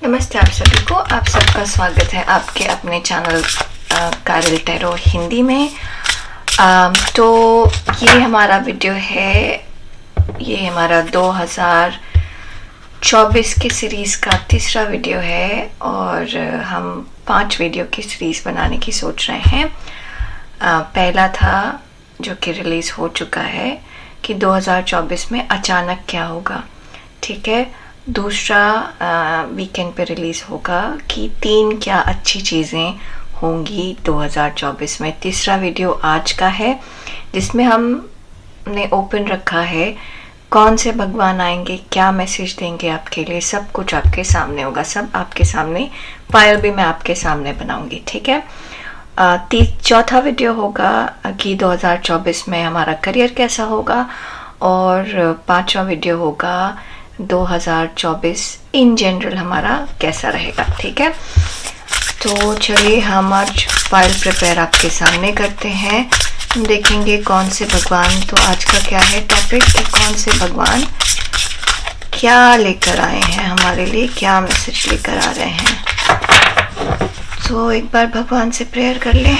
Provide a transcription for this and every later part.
नमस्ते आप सभी को, आप सबका स्वागत है आपके अपने चैनल कारल टैरो हिंदी में। तो ये हमारा वीडियो है, ये हमारा 2024 की सीरीज़ का तीसरा वीडियो है और हम 5 वीडियो की सीरीज़ बनाने की सोच रहे हैं। पहला था जो कि रिलीज़ हो चुका है कि 2024 में अचानक क्या होगा, ठीक है। दूसरा वीकेंड पे रिलीज़ होगा कि 3 क्या अच्छी चीज़ें होंगी 2024 में। तीसरा वीडियो आज का है जिसमें हमने ओपन रखा है कौन से भगवान आएंगे, क्या मैसेज देंगे आपके लिए, सब कुछ आपके सामने होगा, सब आपके सामने। फाइल भी मैं आपके सामने बनाऊंगी, ठीक है। चौथा वीडियो होगा कि 2024 में हमारा करियर कैसा होगा और 5वां वीडियो होगा 2024 इन जनरल हमारा कैसा रहेगा, ठीक है। तो चलिए हम आज फाइल प्रिपेयर आपके सामने करते हैं। हम देखेंगे कौन से भगवान, तो आज का क्या है टॉपिक कि कौन से भगवान क्या लेकर आए हैं हमारे लिए, क्या मैसेज लेकर आ रहे हैं। तो एक बार भगवान से प्रेयर कर लें।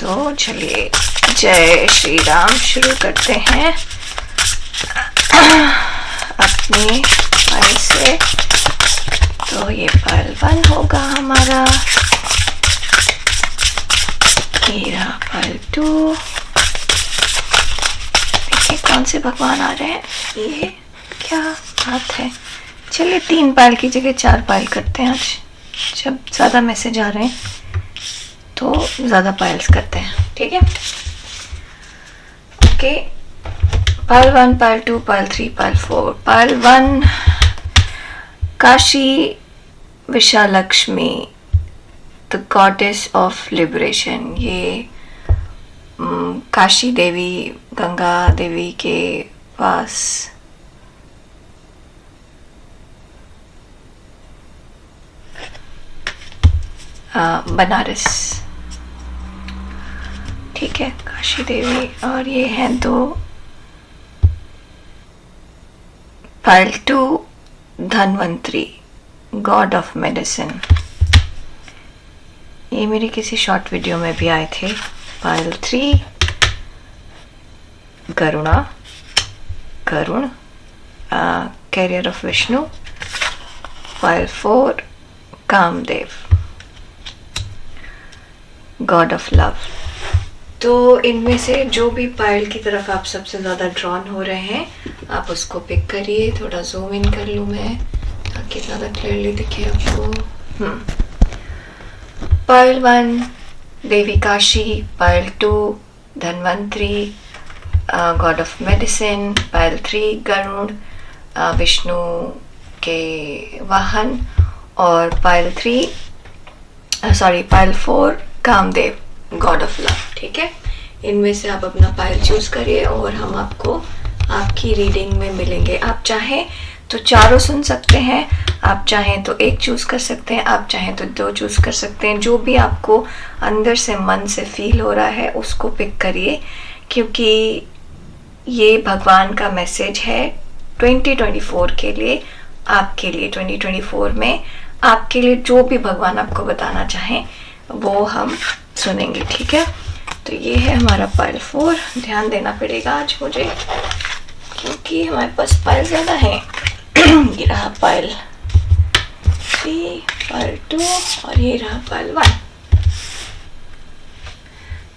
तो चलिए जय श्री राम शुरू करते हैं अपनी फाइल से। तो ये फाइल 1 होगा हमारा, ये रहा फाइल 2। देखिए कौन से भगवान आ रहे हैं, ये क्या बात है। चलिए 3 फाइल की जगह 4 फाइल करते हैं आज, जब ज़्यादा मैसेज आ रहे हैं तो ज़्यादा फाइल्स करते हैं, ठीक है। Okay, file 1, file 2, file 3, file 4। File 1 Kashi Vishalakshi, the goddess of liberation. ये काशी देवी, गंगा देवी के पास बनारस, ठीक है, काशी देवी। और ये हैं 2। File 2 Dhanvantari, god of medicine. ये मेरी किसी शॉर्ट वीडियो में भी आए थे। File 3 Garuda, carrier of Vishnu. File 4 Kamdev, god of love. तो इनमें से जो भी फाइल की तरफ आप सबसे ज़्यादा ड्रॉन हो रहे हैं आप उसको पिक करिए। थोड़ा जूम इन कर लूँ मैं ताकि ज़्यादा क्लियरली दिखे आपको। File 1 Devi Kashi, file 2 Dhanvantari, god of medicine. File 3 Garuda, Vishnu के वाहन। और file 4 Kamdev, god of love, ठीक है। इनमें से आप अपना फाइल चूज करिए और हम आपको आपकी रीडिंग में मिलेंगे। आप चाहें तो चारों सुन सकते हैं, आप चाहें तो 1 चूज कर सकते हैं, आप चाहें तो 2 चूज कर सकते हैं। जो भी आपको अंदर से मन से फील हो रहा है उसको पिक करिए, क्योंकि ये भगवान का मैसेज है 2024 के लिए, आपके लिए। 2024 में आपके लिए जो भी भगवान आपको बताना चाहें वो हम सुनेंगे, ठीक है। तो ये है हमारा फाइल 4। ध्यान देना पड़ेगा आज मुझे क्योंकि हमारे पास फाइल ज़्यादा है। ये रहा फाइल 3, फाइल 2 और ये रहा फाइल 1।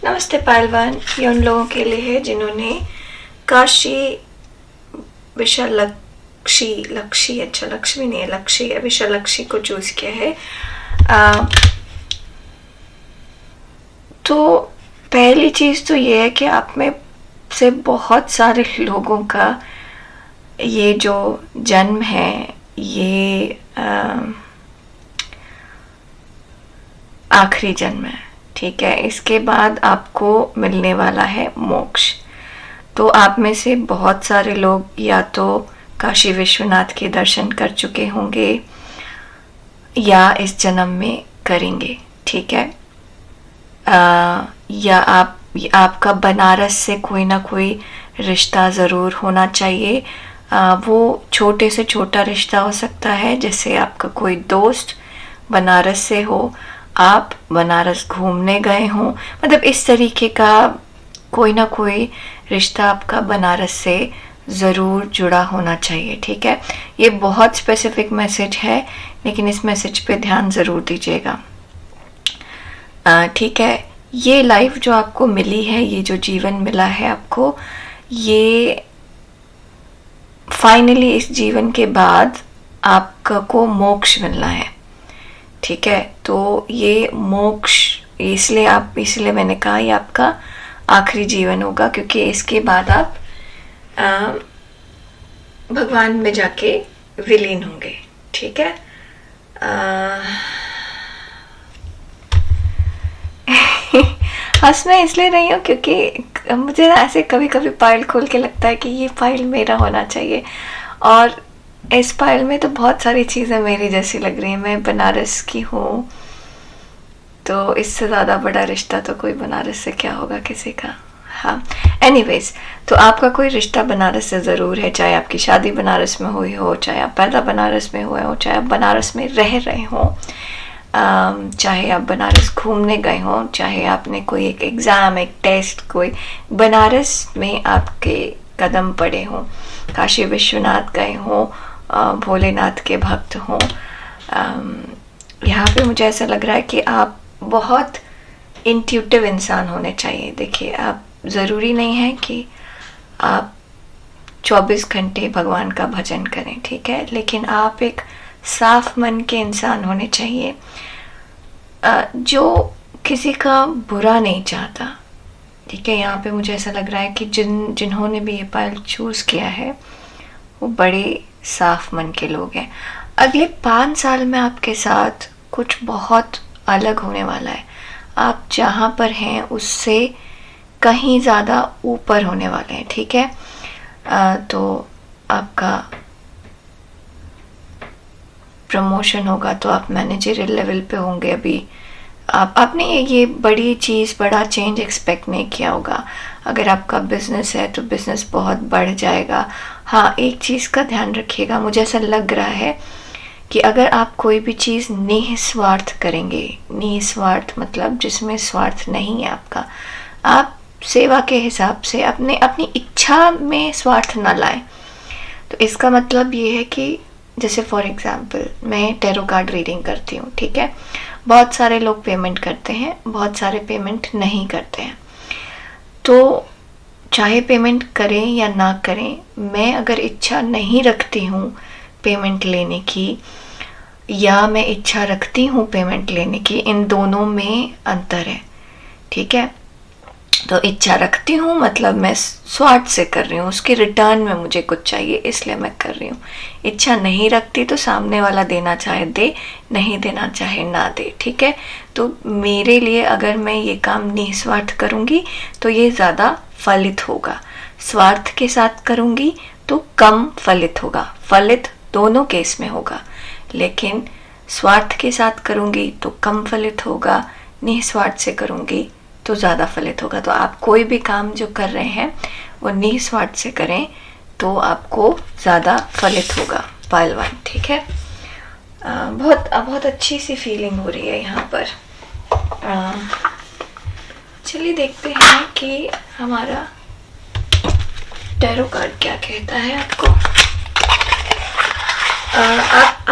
नमस्ते फाइल 1, ये उन लोगों के लिए है जिन्होंने काशी लक्ष्मी, अच्छा लक्ष्मी नहीं है, लक्ष्मी है, विशालक्षी को चूज किया है। तो पहली चीज़ तो ये है कि आप में से बहुत सारे लोगों का ये जो जन्म है ये आखिरी जन्म है, ठीक है। इसके बाद आपको मिलने वाला है मोक्ष। तो आप में से बहुत सारे लोग या तो काशी विश्वनाथ के दर्शन कर चुके होंगे या इस जन्म में करेंगे, ठीक है। या आपका बनारस से कोई ना कोई रिश्ता ज़रूर होना चाहिए। वो छोटे से छोटा रिश्ता हो सकता है, जैसे आपका कोई दोस्त बनारस से हो, आप बनारस घूमने गए हों, मतलब इस तरीके का कोई ना कोई रिश्ता आपका बनारस से ज़रूर जुड़ा होना चाहिए, ठीक है। ये बहुत स्पेसिफिक मैसेज है, लेकिन इस मैसेज पे ध्यान ज़रूर दीजिएगा, ठीक है। ये लाइफ जो आपको मिली है, ये जो जीवन मिला है आपको, ये फाइनली इस जीवन के बाद आपको मोक्ष मिलना है, ठीक है। तो ये मोक्ष इसलिए मैंने कहा ये आपका आखिरी जीवन होगा, क्योंकि इसके बाद आप भगवान में जाके विलीन होंगे, ठीक है। हंसना इसलिए नहीं हो क्योंकि मुझे ना ऐसे कभी कभी फाइल खोल के लगता है कि ये फाइल मेरा होना चाहिए, और इस फाइल में तो बहुत सारी चीज़ें मेरी जैसी लग रही हैं। मैं बनारस की हूँ, तो इससे ज़्यादा बड़ा रिश्ता तो कोई बनारस से क्या होगा किसी का। हाँ, एनीवेज, तो आपका कोई रिश्ता बनारस से ज़रूर है, चाहे आपकी शादी बनारस में हुई हो, चाहे आप पैदा बनारस में हुए हो, चाहे आप बनारस में रह रहे हो, चाहे आप बनारस घूमने गए हों, चाहे आपने कोई एक एग्ज़ाम, एक टेस्ट, कोई बनारस में आपके कदम पड़े हों, काशी विश्वनाथ गए हों, भोलेनाथ के भक्त हों। यहाँ पे मुझे ऐसा लग रहा है कि आप बहुत इंट्यूटिव इंसान होने चाहिए। देखिए, आप ज़रूरी नहीं है कि आप 24 घंटे भगवान का भजन करें, ठीक है, लेकिन आप एक साफ मन के इंसान होने चाहिए, जो किसी का बुरा नहीं चाहता, ठीक है। यहाँ पे मुझे ऐसा लग रहा है कि जिन्होंने भी ये पाइल चूज़ किया है वो बड़े साफ मन के लोग हैं। अगले 5 साल में आपके साथ कुछ बहुत अलग होने वाला है। आप जहाँ पर हैं उससे कहीं ज़्यादा ऊपर होने वाले हैं, ठीक है। तो आपका प्रमोशन होगा, तो आप मैनेजरियल लेवल पे होंगे। अभी आपने ये बड़ी चीज़, बड़ा चेंज एक्सपेक्ट नहीं किया होगा। अगर आपका बिजनेस है तो बिजनेस बहुत बढ़ जाएगा। हाँ, एक चीज़ का ध्यान रखिएगा, मुझे ऐसा लग रहा है कि अगर आप कोई भी चीज़ निस्वार्थ करेंगे, निस्वार्थ मतलब जिसमें स्वार्थ नहीं है आपका, आप सेवा के हिसाब से अपनी इच्छा में स्वार्थ ना लाएं। तो इसका मतलब ये है कि जैसे फॉर एग्जांपल मैं टैरो कार्ड रीडिंग करती हूँ, ठीक है। बहुत सारे लोग पेमेंट करते हैं, बहुत सारे पेमेंट नहीं करते हैं। तो चाहे पेमेंट करें या ना करें, मैं अगर इच्छा नहीं रखती हूँ पेमेंट लेने की, या मैं इच्छा रखती हूँ पेमेंट लेने की, इन दोनों में अंतर है, ठीक है। तो इच्छा रखती हूँ मतलब मैं स्वार्थ से कर रही हूँ, उसके रिटर्न में मुझे कुछ चाहिए इसलिए मैं कर रही हूँ। इच्छा नहीं रखती तो सामने वाला देना चाहे दे, नहीं देना चाहे ना दे, ठीक है। तो मेरे लिए अगर मैं ये काम निस्वार्थ करूँगी तो ये ज़्यादा फलित होगा, स्वार्थ के साथ करूँगी तो कम फलित होगा। फलित दोनों केस में होगा, लेकिन स्वार्थ के साथ करूँगी तो कम फलित होगा, निस्वार्थ से करूँगी तो ज़्यादा फलित होगा। तो आप कोई भी काम जो कर रहे हैं वो निस्वार्थ से करें तो आपको ज़्यादा फलित होगा। पाइल 1, ठीक है। बहुत अच्छी सी फीलिंग हो रही है यहाँ पर। चलिए देखते हैं कि हमारा टैरो कार्ड क्या कहता है आपको।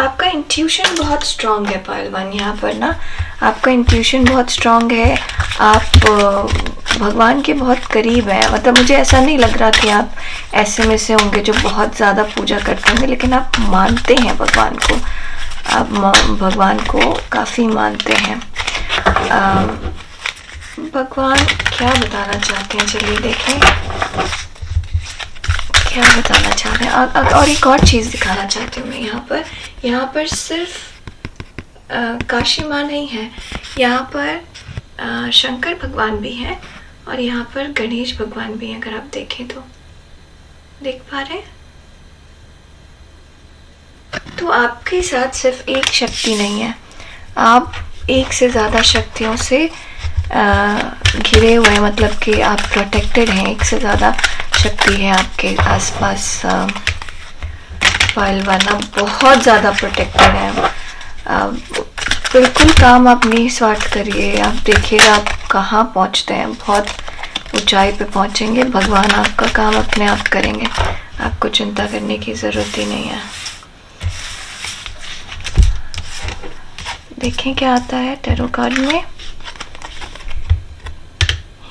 आपका इंट्यूशन बहुत स्ट्रांग है पाइल 1। यहाँ पर ना आपका इंट्यूशन बहुत स्ट्रांग है, आप भगवान के बहुत करीब हैं। मतलब मुझे ऐसा नहीं लग रहा कि आप ऐसे में से होंगे जो बहुत ज़्यादा पूजा करते होंगे, लेकिन आप मानते हैं भगवान को, आप भगवान को काफ़ी मानते हैं। भगवान क्या बताना चाहते हैं, चलिए देखें क्या बताना चाह रहे हैं। और एक और चीज़ दिखाना चाहती हूँ मैं यहाँ पर सिर्फ काशी माँ नहीं है, यहाँ पर शंकर भगवान भी हैं और यहाँ पर गणेश भगवान भी हैं। अगर आप देखें तो देख पा रहे हैं। तो आपके साथ सिर्फ एक शक्ति नहीं है, आप एक से ज़्यादा शक्तियों से घिरे हुए हैं, मतलब कि आप प्रोटेक्टेड हैं। एक से ज़्यादा शक्ति है आपके आसपास। पहलवान आप बहुत ज़्यादा प्रोटेक्टेड हैं। बिल्कुल काम आप निस्वार्थ करिए, आप देखिएगा आप कहाँ पहुँचते हैं, बहुत ऊंचाई पे पहुँचेंगे। भगवान आपका काम अपने आप करेंगे, आपको चिंता करने की ज़रूरत ही नहीं है। देखें क्या आता है टैरो कार्ड में।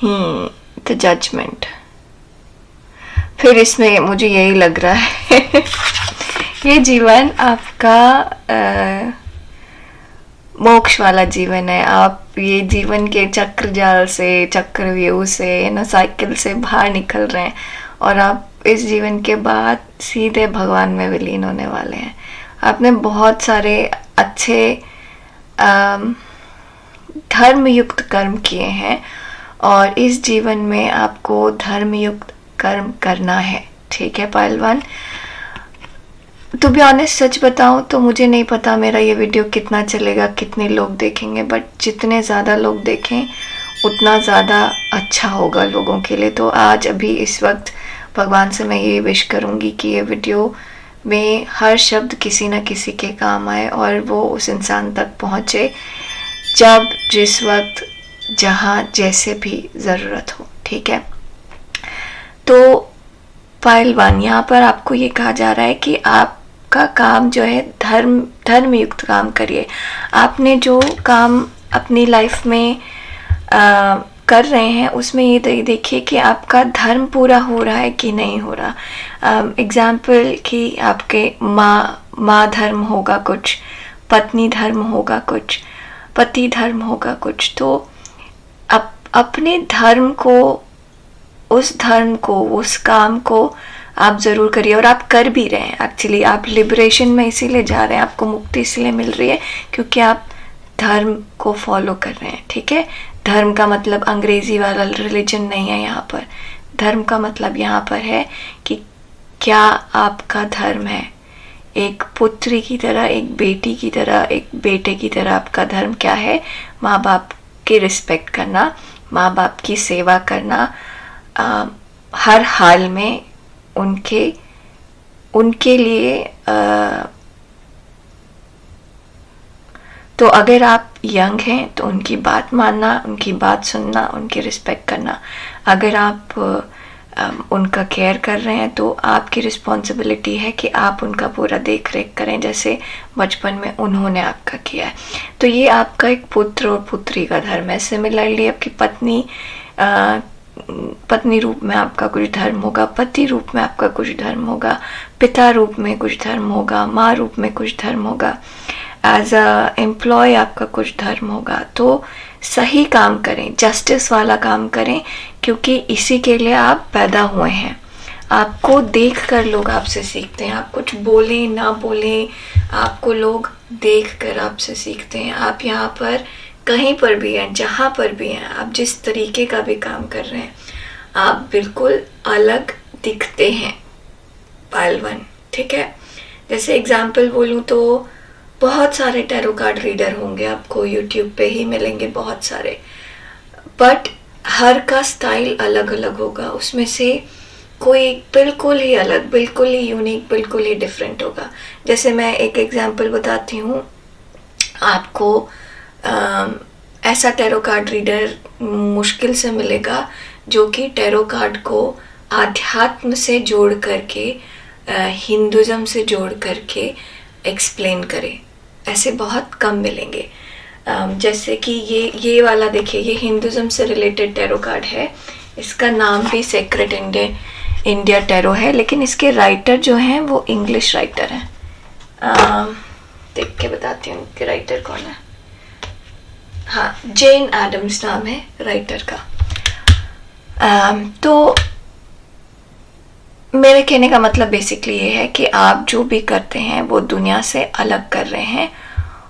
The judgment. फिर इसमें मुझे यही लग रहा है ये जीवन आपका मोक्ष वाला जीवन है। आप ये जीवन के चक्र जाल से, चक्रव्यूह से, ना साइकिल से बाहर निकल रहे हैं और आप इस जीवन के बाद सीधे भगवान में विलीन होने वाले हैं। आपने बहुत सारे अच्छे धर्मयुक्त कर्म किए हैं और इस जीवन में आपको धर्मयुक्त कर्म करना है, ठीक है पहलवान। टू बी ऑनेस्ट सच बताऊं तो मुझे नहीं पता मेरा ये वीडियो कितना चलेगा, कितने लोग देखेंगे, बट जितने ज़्यादा लोग देखें उतना ज़्यादा अच्छा होगा लोगों के लिए। तो आज अभी इस वक्त भगवान से मैं ये विश करूँगी कि ये वीडियो में हर शब्द किसी न किसी के काम आए और वो उस इंसान तक पहुँचे जब, जिस वक्त, जहाँ, जैसे भी ज़रूरत हो, ठीक है। तो पहलवान यहाँ पर आपको ये कहा जा रहा है कि आपका काम जो है धर्मयुक्त काम करिए। आपने जो काम अपनी लाइफ में कर रहे हैं उसमें ये देखिए कि आपका धर्म पूरा हो रहा है कि नहीं हो रहा। एग्जाम्पल कि आपके माँ धर्म होगा कुछ, पत्नी धर्म होगा कुछ, पति धर्म होगा कुछ। तो अपने धर्म को, उस धर्म को, उस काम को आप ज़रूर करिए और आप कर भी रहे हैं। एक्चुअली आप लिबरेशन में इसीलिए जा रहे हैं, आपको मुक्ति इसलिए मिल रही है क्योंकि आप धर्म को फॉलो कर रहे हैं, ठीक है। धर्म का मतलब अंग्रेजी वाला रिलीजन नहीं है यहाँ पर। धर्म का मतलब यहाँ पर है कि क्या आपका धर्म है। एक पुत्री की तरह, एक बेटी की तरह, एक बेटे की तरह आपका धर्म क्या है? माँ बाप की रिस्पेक्ट करना, माँ बाप की सेवा करना, हर हाल में उनके लिए। तो अगर आप यंग हैं तो उनकी बात मानना, उनकी बात सुनना, उनकी रिस्पेक्ट करना। अगर आप उनका केयर कर रहे हैं तो आपकी रिस्पॉन्सिबिलिटी है कि आप उनका पूरा देख रेख करें जैसे बचपन में उन्होंने आपका किया है। तो ये आपका एक पुत्र और पुत्री का धर्म है। सिमिलरली आपकी पत्नी रूप में आपका कुछ धर्म होगा, पति रूप में आपका कुछ धर्म होगा, पिता रूप में कुछ धर्म होगा, माँ रूप में कुछ धर्म होगा, एज अ एम्प्लॉय आपका कुछ धर्म होगा। तो सही काम करें, जस्टिस वाला काम करें, क्योंकि इसी के लिए आप पैदा हुए हैं। आपको देखकर लोग आपसे सीखते हैं। आप कुछ बोलें ना बोलें, आपको लोग देखकर आपसे सीखते हैं। आप यहाँ पर कहीं पर भी हैं, जहाँ पर भी हैं, आप जिस तरीके का भी काम कर रहे हैं, आप बिल्कुल अलग दिखते हैं पहलवान, ठीक है। जैसे एग्जाम्पल बोलूँ तो बहुत सारे टैरो कार्ड रीडर होंगे, आपको यूट्यूब पे ही मिलेंगे बहुत सारे, बट हर का स्टाइल अलग अलग होगा। उसमें से कोई बिल्कुल ही अलग, बिल्कुल ही यूनिक, बिल्कुल ही डिफरेंट होगा। जैसे मैं एक एग्जाम्पल बताती हूँ आपको। ऐसा टैरो कार्ड रीडर मुश्किल से मिलेगा जो कि टैरो कार्ड को आध्यात्म से जोड़ करके, हिंदुज़म से जोड़ करके एक्सप्लेन करे। ऐसे बहुत कम मिलेंगे। जैसे कि ये वाला देखिए, ये हिंदुज़म से रिलेटेड टैरो कार्ड है। इसका नाम भी सेक्रेट इंडिया टैरो है, लेकिन इसके राइटर जो हैं वो इंग्लिश राइटर हैं। देख के बताती हूँ कि राइटर कौन है। हाँ, जेन एडम्स नाम है राइटर का। तो मेरे कहने का मतलब बेसिकली ये है कि आप जो भी करते हैं वो दुनिया से अलग कर रहे हैं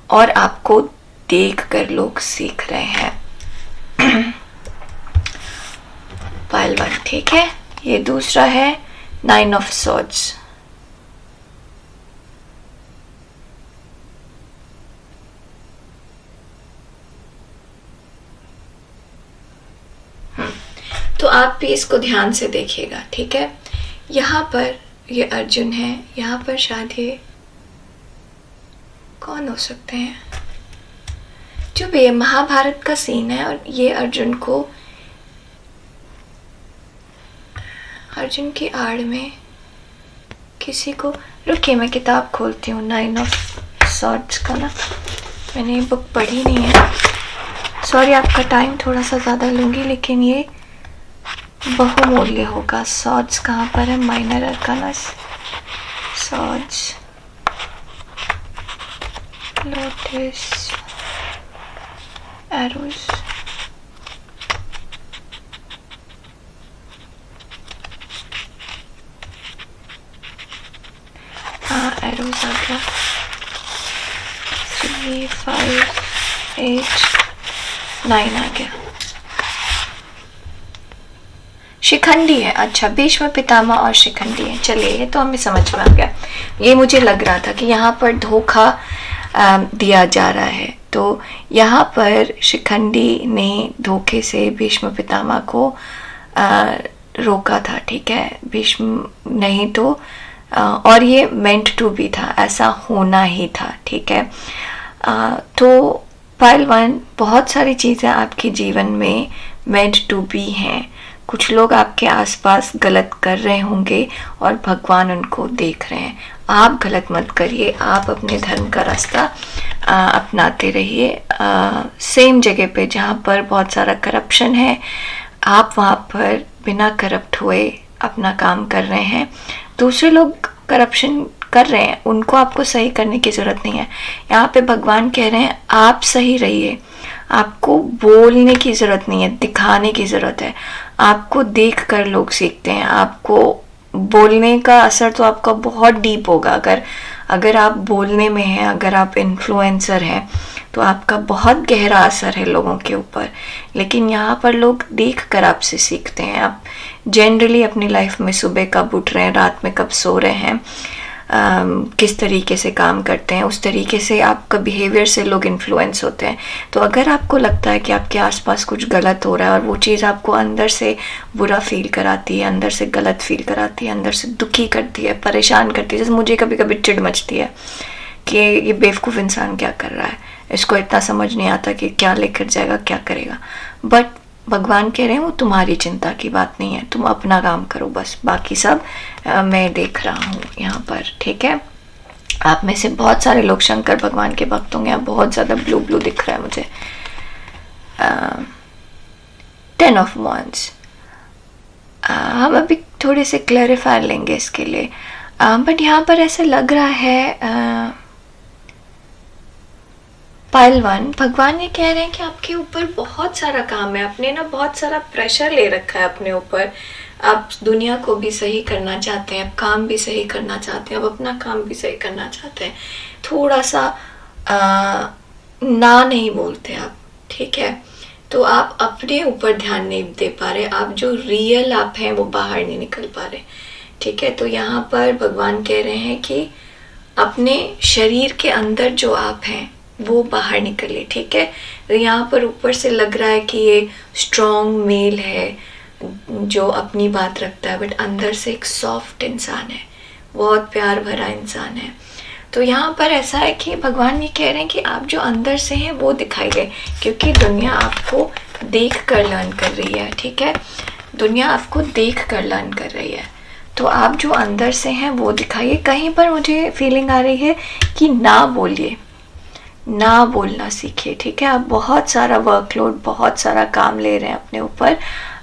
और आपको देख कर लोग सीख रहे हैं। पाइल 1, ठीक है। ये दूसरा है 9 ऑफ सॉर्ड्स। तो आप भी इसको ध्यान से देखिएगा, ठीक है। यहाँ पर ये अर्जुन है, यहाँ पर शायद ये कौन हो सकते हैं, जो भी महाभारत का सीन है। और ये अर्जुन की आड़ में किसी को, रुकिए मैं किताब खोलती हूँ 9 ऑफ सॉर्ड्स का ना, मैंने ये बुक पढ़ी नहीं है, सॉरी आपका टाइम थोड़ा सा ज़्यादा लूँगी, लेकिन ये बहुमूल्य होगा। सॉर्ड्स कहाँ पर है, minor arcana, swords, lotus, arrows, arrows आ गया, 3, 5, 8, 9 आ गया। शिखंडी है, अच्छा भीष्म पितामह और शिखंडी है। चलिए ये तो हमें समझ में आ गया। ये मुझे लग रहा था कि यहाँ पर धोखा दिया जा रहा है, तो यहाँ पर शिखंडी ने धोखे से भीष्म पितामह को रोका था, ठीक है। भीष्म नहीं तो और ये मेंट टू बी था, ऐसा होना ही था, ठीक है। तो पाइल 1, बहुत सारी चीज़ें आपके जीवन में मेंट टू बी हैं। कुछ लोग आपके आसपास गलत कर रहे होंगे और भगवान उनको देख रहे हैं। आप गलत मत करिए, आप अपने धर्म का रास्ता अपनाते रहिए। सेम जगह पे जहाँ पर बहुत सारा करप्शन है, आप वहाँ पर बिना करप्ट हुए अपना काम कर रहे हैं। दूसरे लोग करप्शन कर रहे हैं, उनको आपको सही करने की ज़रूरत नहीं है। यहाँ पे भगवान कह रहे हैं आप सही रहिए, आपको बोलने की ज़रूरत नहीं है, दिखाने की ज़रूरत है। आपको देख कर लोग सीखते हैं, आपको बोलने का असर तो आपका बहुत डीप होगा। अगर आप बोलने में हैं, अगर आप इन्फ्लुएंसर हैं, तो आपका बहुत गहरा असर है लोगों के ऊपर। लेकिन यहाँ पर लोग देख कर आपसे सीखते हैं। आप जनरली अपनी लाइफ में सुबह कब उठ रहे हैं, रात में कब सो रहे हैं, किस तरीके से काम करते हैं, उस तरीके से आपका बिहेवियर से लोग इन्फ्लुएंस होते हैं। तो अगर आपको लगता है कि आपके आसपास कुछ गलत हो रहा है और वो चीज़ आपको अंदर से बुरा फील कराती है, अंदर से गलत फील कराती है, अंदर से दुखी करती है, परेशान करती है, जैसे मुझे कभी कभी चिढ़ मचती है कि ये बेवकूफ़ इंसान क्या कर रहा है, इसको इतना समझ नहीं आता कि क्या लेकर जाएगा, क्या करेगा। बट भगवान कह रहे हैं वो तुम्हारी चिंता की बात नहीं है, तुम अपना काम करो बस, बाकी सब मैं देख रहा हूँ यहाँ पर, ठीक है। आप में से बहुत सारे लोग शंकर भगवान के भक्त होंगे। आप बहुत ज़्यादा ब्लू ब्लू दिख रहा है मुझे। 10 ऑफ wands, हम अभी थोड़े से क्लैरिफाई लेंगे इसके लिए, बट यहाँ पर ऐसा लग रहा है पाइल 1, भगवान ये कह रहे हैं कि आपके ऊपर बहुत सारा काम है, आपने ना बहुत सारा प्रेशर ले रखा है अपने ऊपर। आप दुनिया को भी सही करना चाहते हैं, आप काम भी सही करना चाहते हैं, आप अपना काम भी सही करना चाहते हैं। थोड़ा सा ना नहीं बोलते आप, ठीक है। तो आप अपने ऊपर ध्यान नहीं दे पा रहे, आप जो रियल आप हैं वो बाहर नहीं निकल पा रहे, ठीक है। तो यहाँ पर भगवान कह रहे हैं कि अपने शरीर के अंदर जो आप हैं वो बाहर निकले, ठीक है। तो यहाँ पर ऊपर से लग रहा है कि ये स्ट्रॉन्ग मेल है जो अपनी बात रखता है, बट अंदर से एक सॉफ्ट इंसान है, बहुत प्यार भरा इंसान है। तो यहाँ पर ऐसा है कि भगवान ये कह रहे हैं कि आप जो अंदर से हैं वो दिखाइए, क्योंकि दुनिया आपको देख कर लर्न कर रही है, ठीक है। दुनिया आपको देख कर लर्न कर रही है, तो आप जो अंदर से हैं वो दिखाइए। कहीं पर मुझे फीलिंग आ रही है कि ना बोलिए, ना बोलना सीखिए, ठीक है। आप बहुत सारा वर्कलोड, बहुत सारा काम ले रहे हैं अपने ऊपर,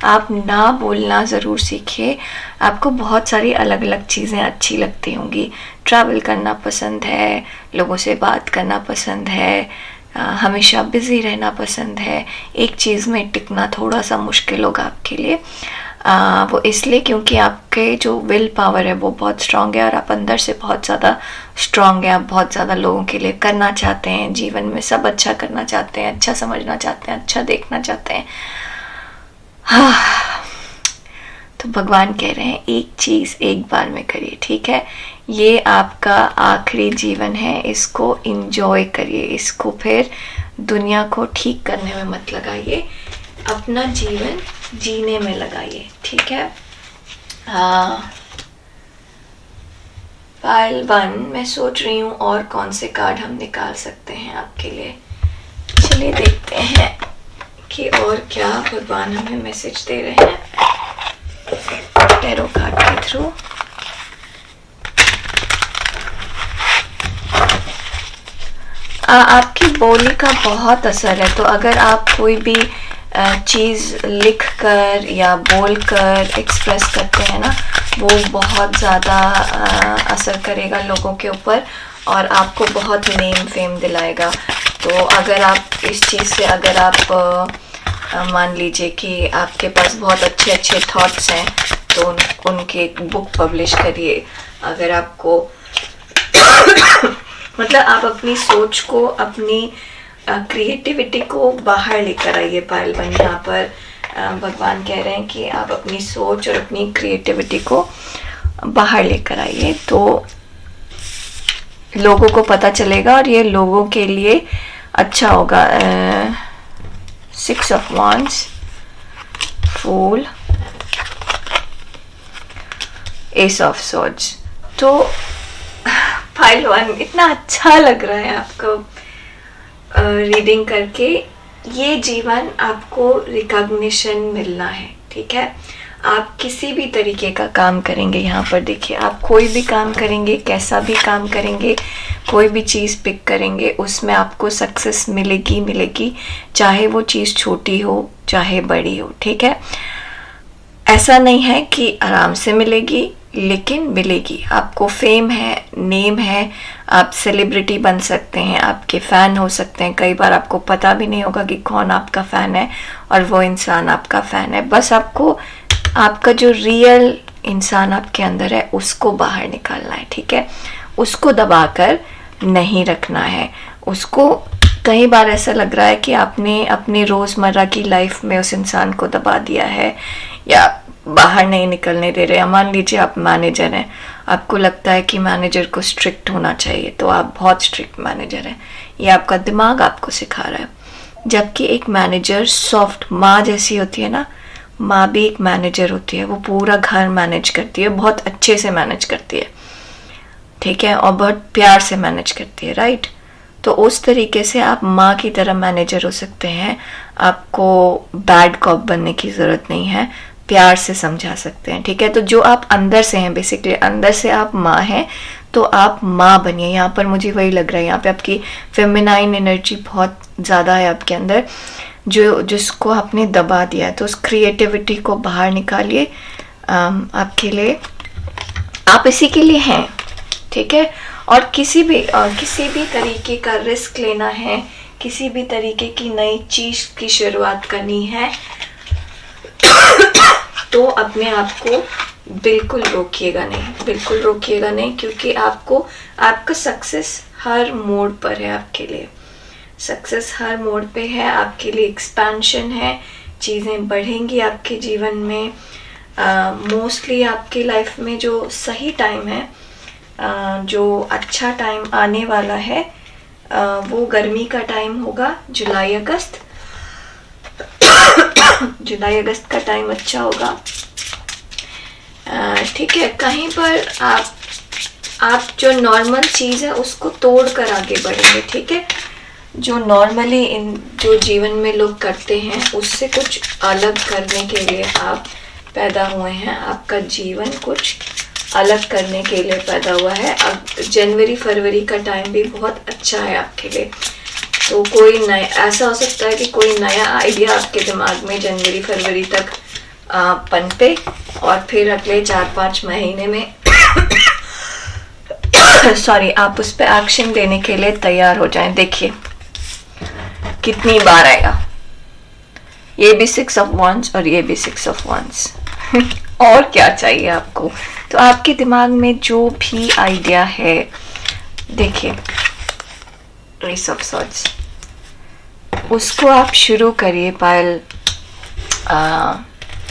आप ना बोलना ज़रूर सीखिए। आपको बहुत सारी अलग अलग चीज़ें अच्छी लगती होंगी, ट्रैवल करना पसंद है, लोगों से बात करना पसंद है, हमेशा बिज़ी रहना पसंद है। एक चीज़ में टिकना थोड़ा सा मुश्किल होगा आपके लिए, वो इसलिए क्योंकि आपके जो विल पावर है वो बहुत स्ट्रांग है और आप अंदर से बहुत ज़्यादा स्ट्रांग है। आप बहुत ज़्यादा लोगों के लिए करना चाहते हैं, जीवन में सब अच्छा करना चाहते हैं, अच्छा समझना चाहते हैं, अच्छा देखना चाहते हैं। हाँ, तो भगवान कह रहे हैं एक चीज़ एक बार में करिए, ठीक है। ये आपका आखिरी जीवन है, इसको इंजॉय करिए, इसको फिर दुनिया को ठीक करने में मत लगाइए, अपना जीवन जीने में लगाइए, ठीक है। पाइल 1 मैं सोच रही हूँ और कौन से कार्ड हम निकाल सकते हैं आपके लिए। चलिए देखते हैं कि और क्या भगवान हमें मैसेज दे रहे हैं टैरो कार्ड के थ्रू। आपकी बोली का बहुत असर है, तो अगर आप कोई भी चीज़ लिख कर या बोल कर एक्सप्रेस करते हैं ना, वो बहुत ज़्यादा असर करेगा लोगों के ऊपर और आपको बहुत नेम फेम दिलाएगा। तो अगर आप इस चीज़ से अगर आप मान लीजिए कि आपके पास बहुत अच्छे अच्छे थॉट्स हैं, तो उनके बुक पब्लिश करिए। अगर आपको मतलब आप अपनी सोच को, अपनी क्रिएटिविटी को बाहर लेकर आइए। पाइल 1 यहाँ पर भगवान कह रहे हैं कि आप अपनी सोच और अपनी क्रिएटिविटी को बाहर लेकर आइए, तो लोगों को पता चलेगा और ये लोगों के लिए अच्छा होगा। 6 of Wands, Fool, Ace of Swords। तो पाइल 1 इतना अच्छा लग रहा है आपको रीडिंग करके। ये जीवन आपको रिकॉग्निशन मिलना है, ठीक है। आप किसी भी तरीके का काम करेंगे, यहाँ पर देखिए, आप कोई भी काम करेंगे, कैसा भी काम करेंगे, कोई भी चीज़ पिक करेंगे, उसमें आपको सक्सेस मिलेगी मिलेगी, चाहे वो चीज़ छोटी हो चाहे बड़ी हो, ठीक है। ऐसा नहीं है कि आराम से मिलेगी, लेकिन मिलेगी। आपको फेम है, नेम है, आप सेलिब्रिटी बन सकते हैं, आपके फ़ैन हो सकते हैं। कई बार आपको पता भी नहीं होगा कि कौन आपका फ़ैन है और वो इंसान आपका फ़ैन है। बस आपको आपका जो रियल इंसान आपके अंदर है उसको बाहर निकालना है, ठीक है। उसको दबाकर नहीं रखना है। उसको कई बार ऐसा लग रहा है कि आपने अपने रोज़मर्रा की लाइफ में उस इंसान को दबा दिया है या बाहर नहीं निकलने दे रहे। मान लीजिए आप मैनेजर हैं, आपको लगता है कि मैनेजर को स्ट्रिक्ट होना चाहिए, तो आप बहुत स्ट्रिक्ट मैनेजर हैं, ये आपका दिमाग आपको सिखा रहा है। जबकि एक मैनेजर सॉफ्ट, माँ जैसी होती है ना, माँ भी एक मैनेजर होती है, वो पूरा घर मैनेज करती है, बहुत अच्छे से मैनेज करती है, ठीक है, और बहुत प्यार से मैनेज करती है, राइट। तो उस तरीके से आप माँ की तरह मैनेजर हो सकते हैं। आपको बैड कॉप बनने की ज़रूरत नहीं है, प्यार से समझा सकते हैं, ठीक है। तो जो आप अंदर से हैं, बेसिकली अंदर से आप माँ हैं, तो आप माँ बनिए। यहाँ पर मुझे वही लग रहा है, यहाँ पे आपकी फेमिनाइन एनर्जी बहुत ज़्यादा है आपके अंदर, जिसको आपने दबा दिया है। तो उस क्रिएटिविटी को बाहर निकालिए। आपके लिए, आप इसी के लिए हैं, ठीक है। और किसी भी तरीके का रिस्क लेना है, किसी भी तरीके की नई चीज़ की शुरुआत करनी है, तो अपने आप को बिल्कुल रोकिएगा नहीं, क्योंकि आपका सक्सेस हर मोड़ पर है। आपके लिए सक्सेस हर मोड़ पे है, आपके लिए एक्सपेंशन है, चीज़ें बढ़ेंगी आपके जीवन में। मोस्टली आपकी लाइफ में जो सही टाइम है, जो अच्छा टाइम आने वाला है, वो गर्मी का टाइम होगा, जुलाई अगस्त का टाइम अच्छा होगा, ठीक है। कहीं पर आप जो नॉर्मल चीज़ है उसको तोड़ कर आगे बढ़ेंगे, ठीक है। जो नॉर्मली जो जीवन में लोग करते हैं उससे कुछ अलग करने के लिए आप पैदा हुए हैं। आपका जीवन कुछ अलग करने के लिए पैदा हुआ है। अब जनवरी फरवरी का टाइम भी बहुत अच्छा है आपके लिए। तो कोई नया, ऐसा हो सकता है कि कोई नया आइडिया आपके दिमाग में जनवरी फरवरी तक पनपे और फिर अगले 4-5 महीने में आप उस पर एक्शन लेने के लिए तैयार हो जाएं। देखिए कितनी बार आएगा, ये भी 6 of Wands और ये भी 6 of Wands और क्या चाहिए आपको। तो आपके दिमाग में जो भी आइडिया है, देखिए Ace of Swords, उसको आप शुरू करिए पाइल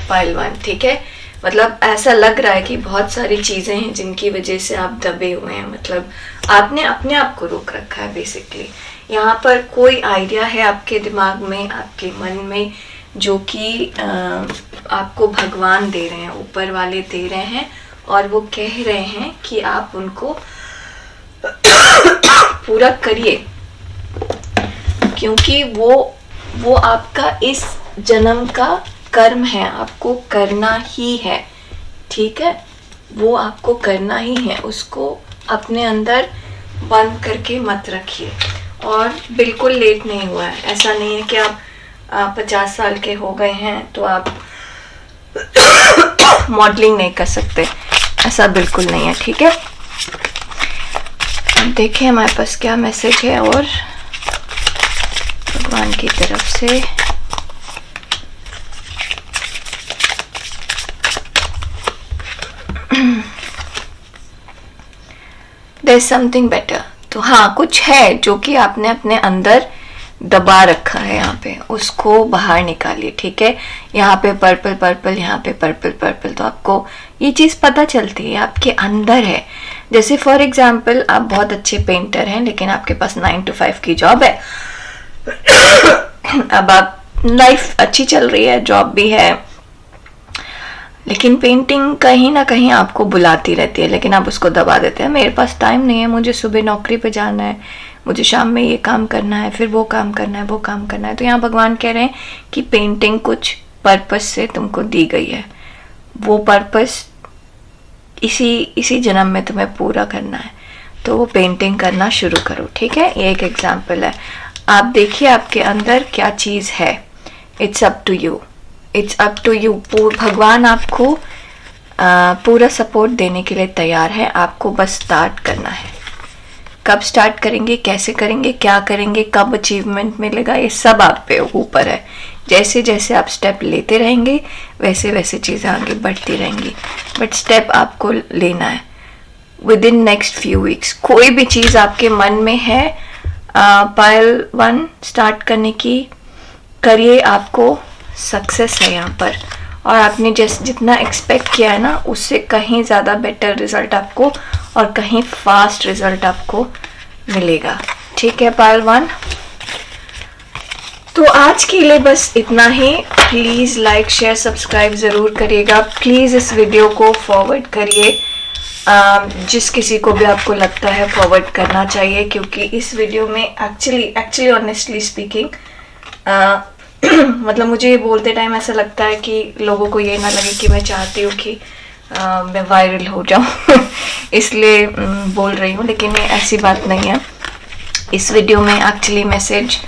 1, ठीक है। मतलब ऐसा लग रहा है कि बहुत सारी चीज़ें हैं जिनकी वजह से आप दबे हुए हैं, मतलब आपने अपने आप को रोक रखा है बेसिकली। यहाँ पर कोई आइडिया है आपके दिमाग में, आपके मन में, जो कि आपको भगवान दे रहे हैं, ऊपर वाले दे रहे हैं, और वो कह रहे हैं कि आप उनको पूरा करिए, क्योंकि वो आपका इस जन्म का कर्म है, आपको करना ही है, ठीक है, वो आपको करना ही है। उसको अपने अंदर बंद करके मत रखिए। और बिल्कुल लेट नहीं हुआ है, ऐसा नहीं है कि आप 50 साल के हो गए हैं तो आप मॉडलिंग नहीं कर सकते, ऐसा बिल्कुल नहीं है, ठीक है। अब देखिए हमारे पास क्या मैसेज है और भगवान की तरफ से। There's something better। तो हाँ, कुछ है जो कि आपने अपने अंदर दबा रखा है, यहाँ पे उसको बाहर निकालिए, ठीक है। यहाँ पे पर्पल पर्पल, यहाँ पे पर्पल पर्पल, तो आपको ये चीज़ पता चलती है आपके अंदर है। जैसे फॉर एग्जाम्पल आप बहुत अच्छे पेंटर हैं लेकिन आपके पास 9 to 5 की जॉब है। अब आप लाइफ अच्छी चल रही है, जॉब भी है, लेकिन पेंटिंग कहीं ना कहीं आपको बुलाती रहती है, लेकिन आप उसको दबा देते हैं। मेरे पास टाइम नहीं है, मुझे सुबह नौकरी पे जाना है, मुझे शाम में ये काम करना है, फिर वो काम करना है, वो काम करना है। तो यहाँ भगवान कह रहे हैं कि पेंटिंग कुछ पर्पस से तुमको दी गई है, वो पर्पस इसी जन्म में तुम्हें पूरा करना है, तो वो पेंटिंग करना शुरू करो, ठीक है। ये एक एग्जाम्पल है। आप देखिए आपके अंदर क्या चीज़ है। It's up to you, it's up to you. भगवान आपको पूरा सपोर्ट देने के लिए तैयार है, आपको बस स्टार्ट करना है। कब स्टार्ट करेंगे, कैसे करेंगे, क्या करेंगे, कब अचीवमेंट मिलेगा, ये सब आप पे ऊपर है। जैसे जैसे आप स्टेप लेते रहेंगे वैसे वैसे चीज़ें आगे बढ़ती रहेंगी, बट स्टेप आपको लेना है with in next few weeks. कोई भी चीज़ आपके मन में है पायल 1 स्टार्ट करने की, करिए, आपको सक्सेस है यहाँ पर। और आपने जितना एक्सपेक्ट किया है ना, उससे कहीं ज़्यादा बेटर रिजल्ट आपको, और कहीं फास्ट रिजल्ट आपको मिलेगा, ठीक है पायल 1। तो आज के लिए बस इतना ही। प्लीज़ लाइक शेयर सब्सक्राइब ज़रूर करिएगा। प्लीज़ इस वीडियो को फॉरवर्ड करिए, जिस किसी को भी आपको लगता है फॉरवर्ड करना चाहिए, क्योंकि इस वीडियो में एक्चुअली ऑनेस्टली स्पीकिंग मतलब मुझे ये बोलते टाइम ऐसा लगता है कि लोगों को ये ना लगे कि मैं चाहती हूँ कि मैं वायरल हो जाऊँ इसलिए बोल रही हूँ, लेकिन ये ऐसी बात नहीं है। इस वीडियो में एक्चुअली मैसेज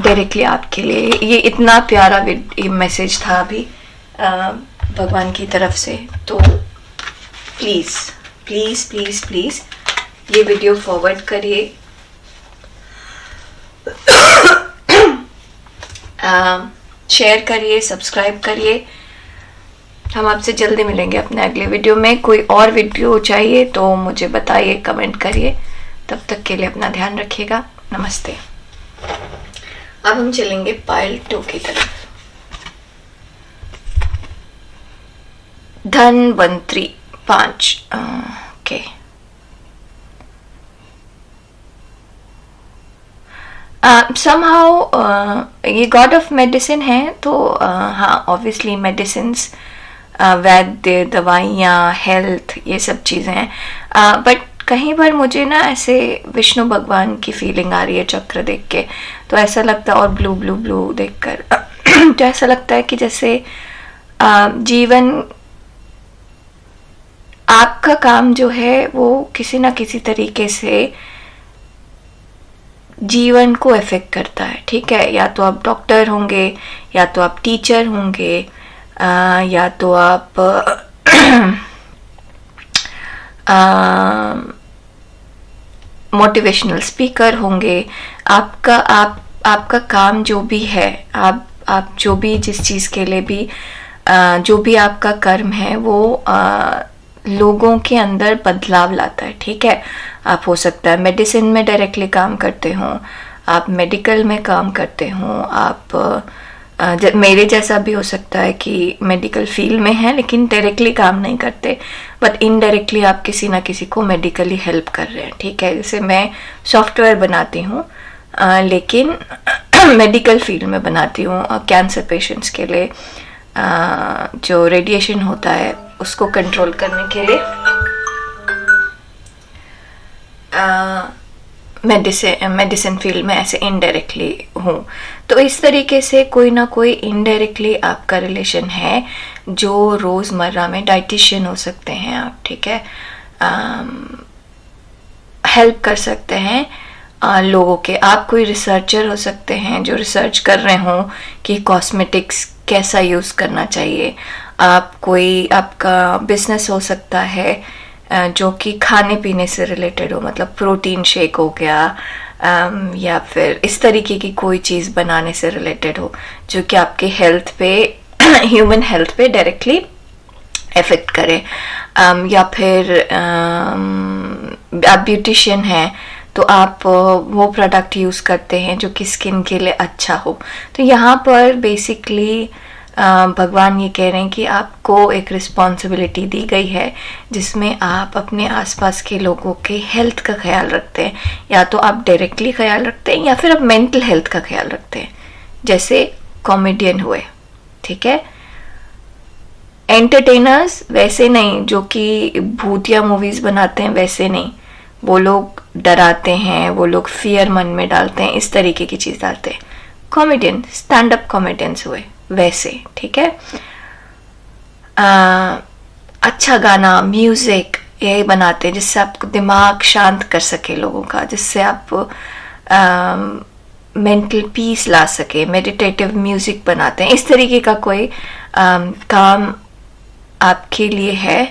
डायरेक्टली आपके लिए, ये इतना प्यारा मैसेज था अभी भगवान की तरफ से। तो प्लीज़ प्लीज़ प्लीज़ प्लीज़ ये वीडियो फॉरवर्ड करिए, शेयर करिए, सब्सक्राइब करिए। हम आपसे जल्दी मिलेंगे अपने अगले वीडियो में। कोई और वीडियो चाहिए तो मुझे बताइए, कमेंट करिए। तब तक के लिए अपना ध्यान रखिएगा। नमस्ते। अब हम चलेंगे पायल 2 की तरफ। धनवंतरी 5, ओके। somehow ये गॉड ऑफ मेडिसिन है, तो हाँ ऑब्वियसली मेडिसिन्स, वैद्य, दवाइयाँ, हेल्थ, ये सब चीज़ें हैं। बट कहीं पर मुझे ना ऐसे विष्णु भगवान की फीलिंग आ रही है चक्र देख के, तो ऐसा लगता है, और ब्लू ब्लू ब्लू देखकर तो ऐसा लगता है कि जैसे जीवन, आपका काम जो है वो किसी ना किसी तरीके से जीवन को इफेक्ट करता है, ठीक है। या तो आप डॉक्टर होंगे, या तो आप टीचर होंगे, या तो आप मोटिवेशनल स्पीकर होंगे। आपका काम जो भी है, आप जो भी जिस चीज़ के लिए भी जो भी आपका कर्म है, वो लोगों के अंदर बदलाव लाता है, ठीक है। आप हो सकता है मेडिसिन में डायरेक्टली काम करते हो, आप मेडिकल में काम करते हो, आप मेरे जैसा भी हो सकता है कि मेडिकल फील्ड में है लेकिन डायरेक्टली काम नहीं करते, बट इनडायरेक्टली आप किसी ना किसी को मेडिकली हेल्प कर रहे हैं, ठीक है। जैसे मैं सॉफ्टवेयर बनाती हूँ, लेकिन मेडिकल फील्ड में बनाती हूँ, कैंसर पेशेंट्स के लिए जो रेडिएशन होता है उसको कंट्रोल करने के लिए मेडिसिन फील्ड में ऐसे इनडायरेक्टली हूँ। तो इस तरीके से कोई ना कोई इनडायरेक्टली आपका रिलेशन है, जो रोज़मर्रा में डाइटिशियन हो सकते हैं आप, ठीक है, हेल्प कर सकते हैं लोगों के। आप कोई रिसर्चर हो सकते हैं जो रिसर्च कर रहे हों कि कॉस्मेटिक्स कैसा यूज़ करना चाहिए। आप कोई, आपका बिजनेस हो सकता है जो कि खाने पीने से रिलेटेड हो, मतलब प्रोटीन शेक हो गया, या फिर इस तरीके की कोई चीज़ बनाने से रिलेटेड हो जो कि आपके हेल्थ पे ह्यूमन हेल्थ पे डायरेक्टली इफ़ेक्ट करे। या फिर आप ब्यूटिशियन हैं तो आप वो प्रोडक्ट यूज़ करते हैं जो कि स्किन के लिए अच्छा हो। तो यहाँ पर बेसिकली भगवान ये कह रहे हैं कि आपको एक रिस्पॉन्सिबिलिटी दी गई है जिसमें आप अपने आसपास के लोगों के हेल्थ का ख्याल रखते हैं। या तो आप डायरेक्टली ख्याल रखते हैं या फिर आप मेंटल हेल्थ का ख्याल रखते हैं, जैसे कॉमेडियन हुए, ठीक है। एंटरटेनर्स वैसे नहीं जो कि भूतिया मूवीज़ बनाते हैं, वैसे नहीं, वो लोग डराते हैं, वो लोग फियर मन में डालते हैं, इस तरीके की चीज़ डालते हैं। कॉमेडियन, स्टैंड अप कॉमेडियंस हुए वैसे, ठीक है। अच्छा गाना, म्यूज़िक यही बनाते हैं जिससे आपको दिमाग शांत कर सके लोगों का, जिससे आप मेंटल पीस ला सके। मेडिटेटिव म्यूज़िक बनाते हैं, इस तरीके का कोई काम आपके लिए है।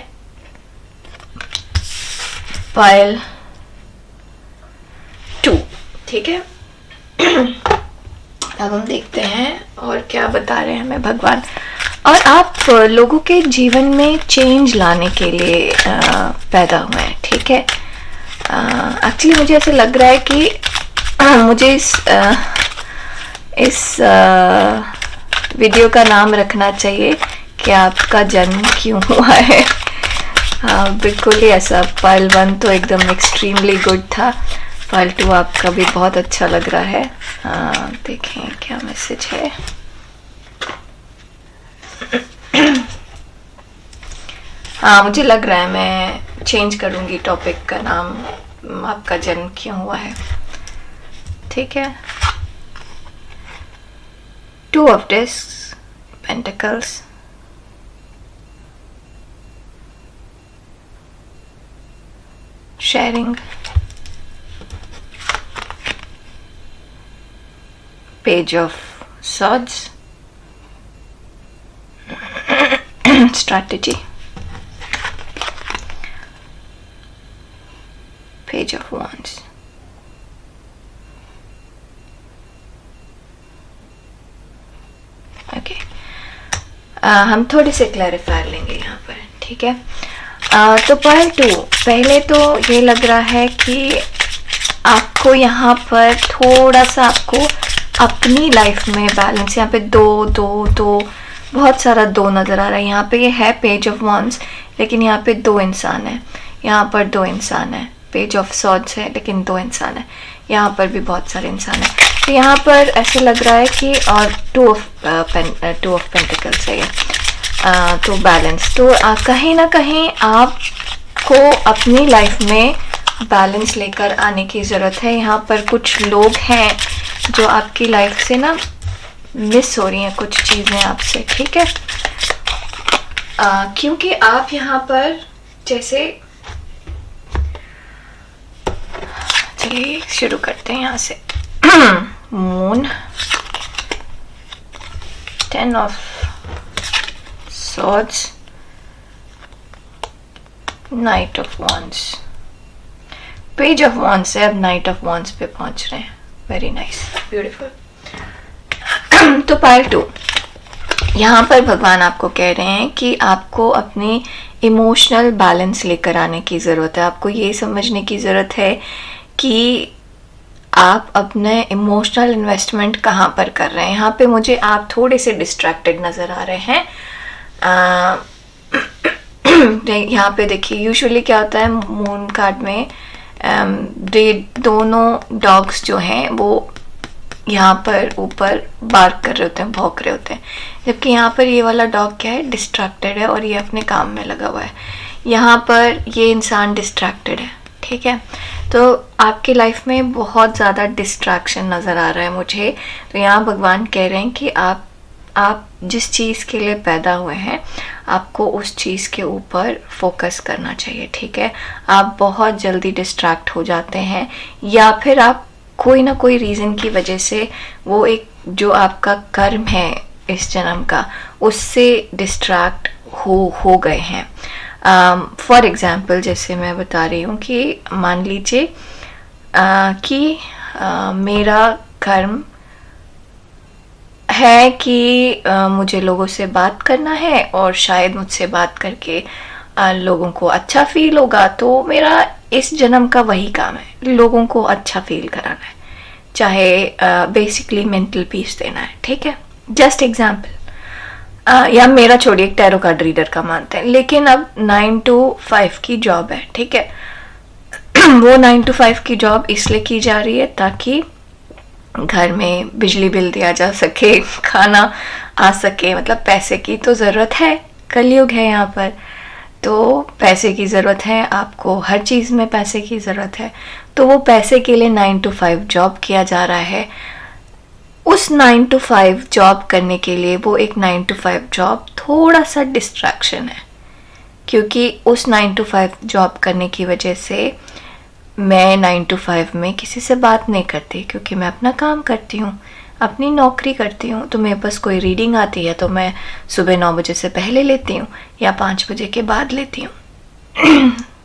पायल 2, ठीक है। अब हम देखते हैं और क्या बता रहे हैं हमें भगवान। और आप लोगों के जीवन में चेंज लाने के लिए पैदा हुए हैं, ठीक है। एक्चुअली मुझे ऐसे लग रहा है कि मुझे इस वीडियो का नाम रखना चाहिए कि आपका जन्म क्यों हुआ है। बिल्कुल ही ऐसा। पार्ट 1 तो एकदम एक्सट्रीमली गुड था, पार्ट 2 आपका भी बहुत अच्छा लग रहा है। देखें क्या मैसेज है। हाँ, मुझे लग रहा है मैं चेंज करूँगी टॉपिक का नाम, आपका जन्म क्यों हुआ है, ठीक है। 2 of Pentacles, sharing, Page of Swords, strategy, Page of Wands. Okay, हम थोड़े से क्लैरिफायर लेंगे यहाँ पर, ठीक है। तो पार्ट 2, पहले तो ये लग रहा है कि आपको यहाँ पर थोड़ा सा आपको अपनी लाइफ में बैलेंस, यहाँ पे 2 बहुत सारा 2 नज़र आ रहा है। यहाँ पे ये है पेज ऑफ वॉन्ड्स, लेकिन यहाँ पे 2 इंसान है, यहाँ पर 2 इंसान है। पेज ऑफ सॉर्ड्स है लेकिन 2 इंसान है, यहाँ पर भी बहुत सारे इंसान हैं। तो यहाँ पर ऐसे लग रहा है कि और 2 ऑफ पेंटिकल्स है ये, तो बैलेंस। तो कहीं ना कहीं आपको अपनी लाइफ में बैलेंस लेकर आने की ज़रूरत है। यहाँ पर कुछ लोग हैं जो आपकी लाइफ से ना मिस हो रही हैं कुछ चीज़ें आपसे, ठीक है। क्योंकि आप यहाँ पर जैसे, चलिए शुरू करते हैं यहाँ से। Moon, 10 of Swords, Knight of Wands, Page of Wands से अब Knight of Wands पे पहुंच रहे हैं। Very nice, beautiful. तो पार्ट 2, यहाँ पर भगवान आपको कह रहे हैं कि आपको अपनी इमोशनल बैलेंस लेकर आने की ज़रूरत है। आपको ये समझने की ज़रूरत है कि आप अपने इमोशनल इन्वेस्टमेंट कहाँ पर कर रहे हैं। यहाँ पे मुझे आप थोड़े से डिस्ट्रैक्टेड नज़र आ रहे हैं। यहाँ पे देखिए यूजुअली क्या होता है मून कार्ड में, दोनों डॉग्स जो हैं वो यहाँ पर ऊपर बार्क कर रहे होते हैं, भौंक रहे होते हैं, जबकि यहाँ पर ये वाला डॉग क्या है, डिस्ट्रैक्टेड है और ये अपने काम में लगा हुआ है। यहाँ पर ये इंसान डिस्ट्रैक्टेड है, ठीक है। तो आपकी लाइफ में बहुत ज़्यादा डिस्ट्रैक्शन नज़र आ रहा है मुझे। तो यहाँ भगवान कह रहे हैं कि आप जिस चीज़ के लिए पैदा हुए हैं आपको उस चीज़ के ऊपर फोकस करना चाहिए, ठीक है। आप बहुत जल्दी डिस्ट्रैक्ट हो जाते हैं, या फिर आप कोई ना कोई रीज़न की वजह से वो एक जो आपका कर्म है इस जन्म का, उससे डिस्ट्रैक्ट हो गए हैं। फॉर एग्ज़ाम्पल जैसे मैं बता रही हूँ कि मान लीजिए कि मेरा कर्म है कि मुझे लोगों से बात करना है और शायद मुझसे बात करके लोगों को अच्छा फील होगा, तो मेरा इस जन्म का वही काम है, लोगों को अच्छा फील कराना है, चाहे बेसिकली मेंटल पीस देना है, ठीक है। जस्ट एग्जाम्पल, या मेरा छोड़िए टैरो कार्ड रीडर का मानते हैं, लेकिन अब 9 to 5 की जॉब है, ठीक है। वो 9 to 5 की जॉब इसलिए की जा रही है ताकि घर में बिजली बिल दिया जा सके, खाना आ सके, मतलब पैसे की तो ज़रूरत है, कलयुग है यहाँ पर, तो पैसे की ज़रूरत है, आपको हर चीज़ में पैसे की ज़रूरत है। तो वो पैसे के लिए 9 to 5 जॉब किया जा रहा है। उस 9 to 5 जॉब करने के लिए वो एक 9 to 5 जॉब थोड़ा सा डिस्ट्रैक्शन है, क्योंकि उस 9 to 5 जॉब करने की वजह से मैं 9 to 5 में किसी से बात नहीं करती, क्योंकि मैं अपना काम करती हूँ, अपनी नौकरी करती हूँ। तो मेरे पास कोई रीडिंग आती है तो मैं सुबह 9 बजे से पहले लेती हूँ या 5 बजे के बाद लेती हूँ,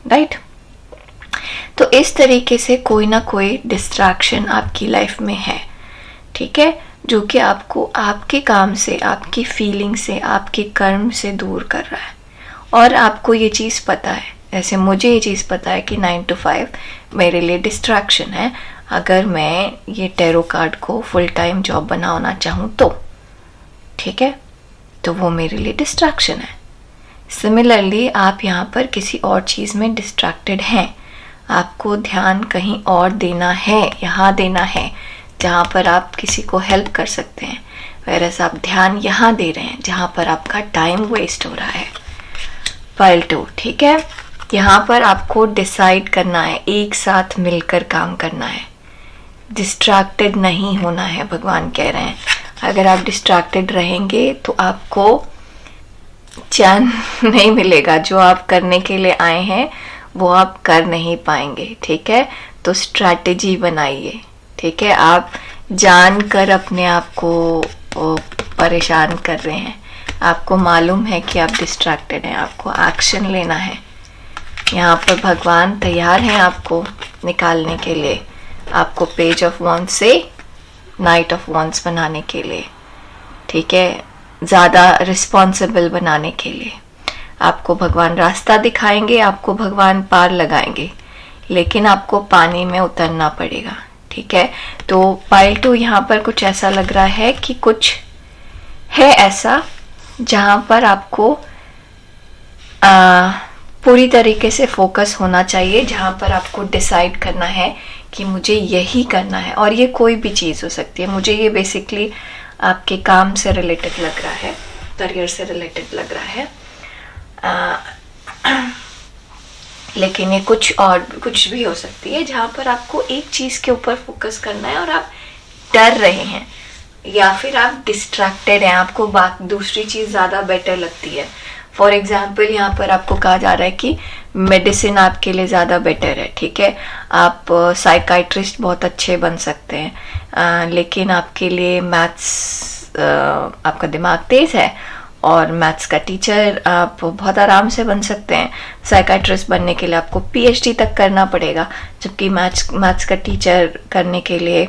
राइट। तो इस तरीके से कोई ना कोई डिस्ट्रैक्शन आपकी लाइफ में है, ठीक है, जो कि आपको आपके काम से, आपकी फीलिंग से, आपके कर्म से दूर कर रहा है। और आपको ये चीज़ पता है, जैसे मुझे ये चीज़ पता है कि 9 to 5 मेरे लिए डिस्ट्रैक्शन है। अगर मैं ये टैरो कार्ड को फुल टाइम जॉब बनाना चाहूँ तो, ठीक है, तो वो मेरे लिए डिस्ट्रैक्शन है। सिमिलरली आप यहाँ पर किसी और चीज़ में डिस्ट्रैक्टेड हैं, आपको ध्यान कहीं और देना है, यहाँ देना है जहाँ पर आप किसी को हेल्प कर सकते हैं, वैसे आप ध्यान यहाँ दे रहे हैं जहाँ पर आपका टाइम वेस्ट हो रहा है। पाइल 2, ठीक है, यहाँ पर आपको डिसाइड करना है, एक साथ मिलकर काम करना है, डिस्ट्रैक्टेड नहीं होना है। भगवान कह रहे हैं अगर आप डिस्ट्रैक्टेड रहेंगे तो आपको चैन नहीं मिलेगा, जो आप करने के लिए आए हैं वो आप कर नहीं पाएंगे, ठीक है। तो स्ट्रैटेजी बनाइए, ठीक है। आप जानकर अपने आप को परेशान कर रहे हैं, आपको मालूम है कि आप डिस्ट्रैक्टेड हैं, आपको एक्शन लेना है। यहाँ पर भगवान तैयार हैं आपको निकालने के लिए, आपको पेज ऑफ वॉन्ड्स से नाइट ऑफ वॉन्ड्स बनाने के लिए, ठीक है, ज़्यादा रिस्पॉन्सिबल बनाने के लिए। आपको भगवान रास्ता दिखाएंगे, आपको भगवान पार लगाएंगे, लेकिन आपको पानी में उतरना पड़ेगा, ठीक है। तो पाइल 2 यहाँ पर कुछ ऐसा लग रहा है कि कुछ है ऐसा जहाँ पर आपको पूरी तरीके से फोकस होना चाहिए, जहाँ पर आपको डिसाइड करना है कि मुझे यही करना है। और ये कोई भी चीज़ हो सकती है, मुझे ये बेसिकली आपके काम से रिलेटेड लग रहा है, करियर से रिलेटेड लग रहा है, लेकिन ये कुछ भी हो सकती है जहाँ पर आपको एक चीज़ के ऊपर फोकस करना है और आप डर रहे हैं या फिर आप डिस्ट्रैक्टेड हैं, आपको बात दूसरी चीज़ ज़्यादा बेटर लगती है। फॉर एग्जाम्पल यहाँ पर आपको कहा जा रहा है कि मेडिसिन आपके लिए ज़्यादा बेटर है, ठीक है, आप साइकाइट्रिस्ट बहुत अच्छे बन सकते हैं, लेकिन आपके लिए मैथ्स, आपका दिमाग तेज़ है और मैथ्स का टीचर आप बहुत आराम से बन सकते हैं। साइकाइट्रिस्ट बनने के लिए आपको PhD तक करना पड़ेगा, जबकि मैथ्स का टीचर करने के लिए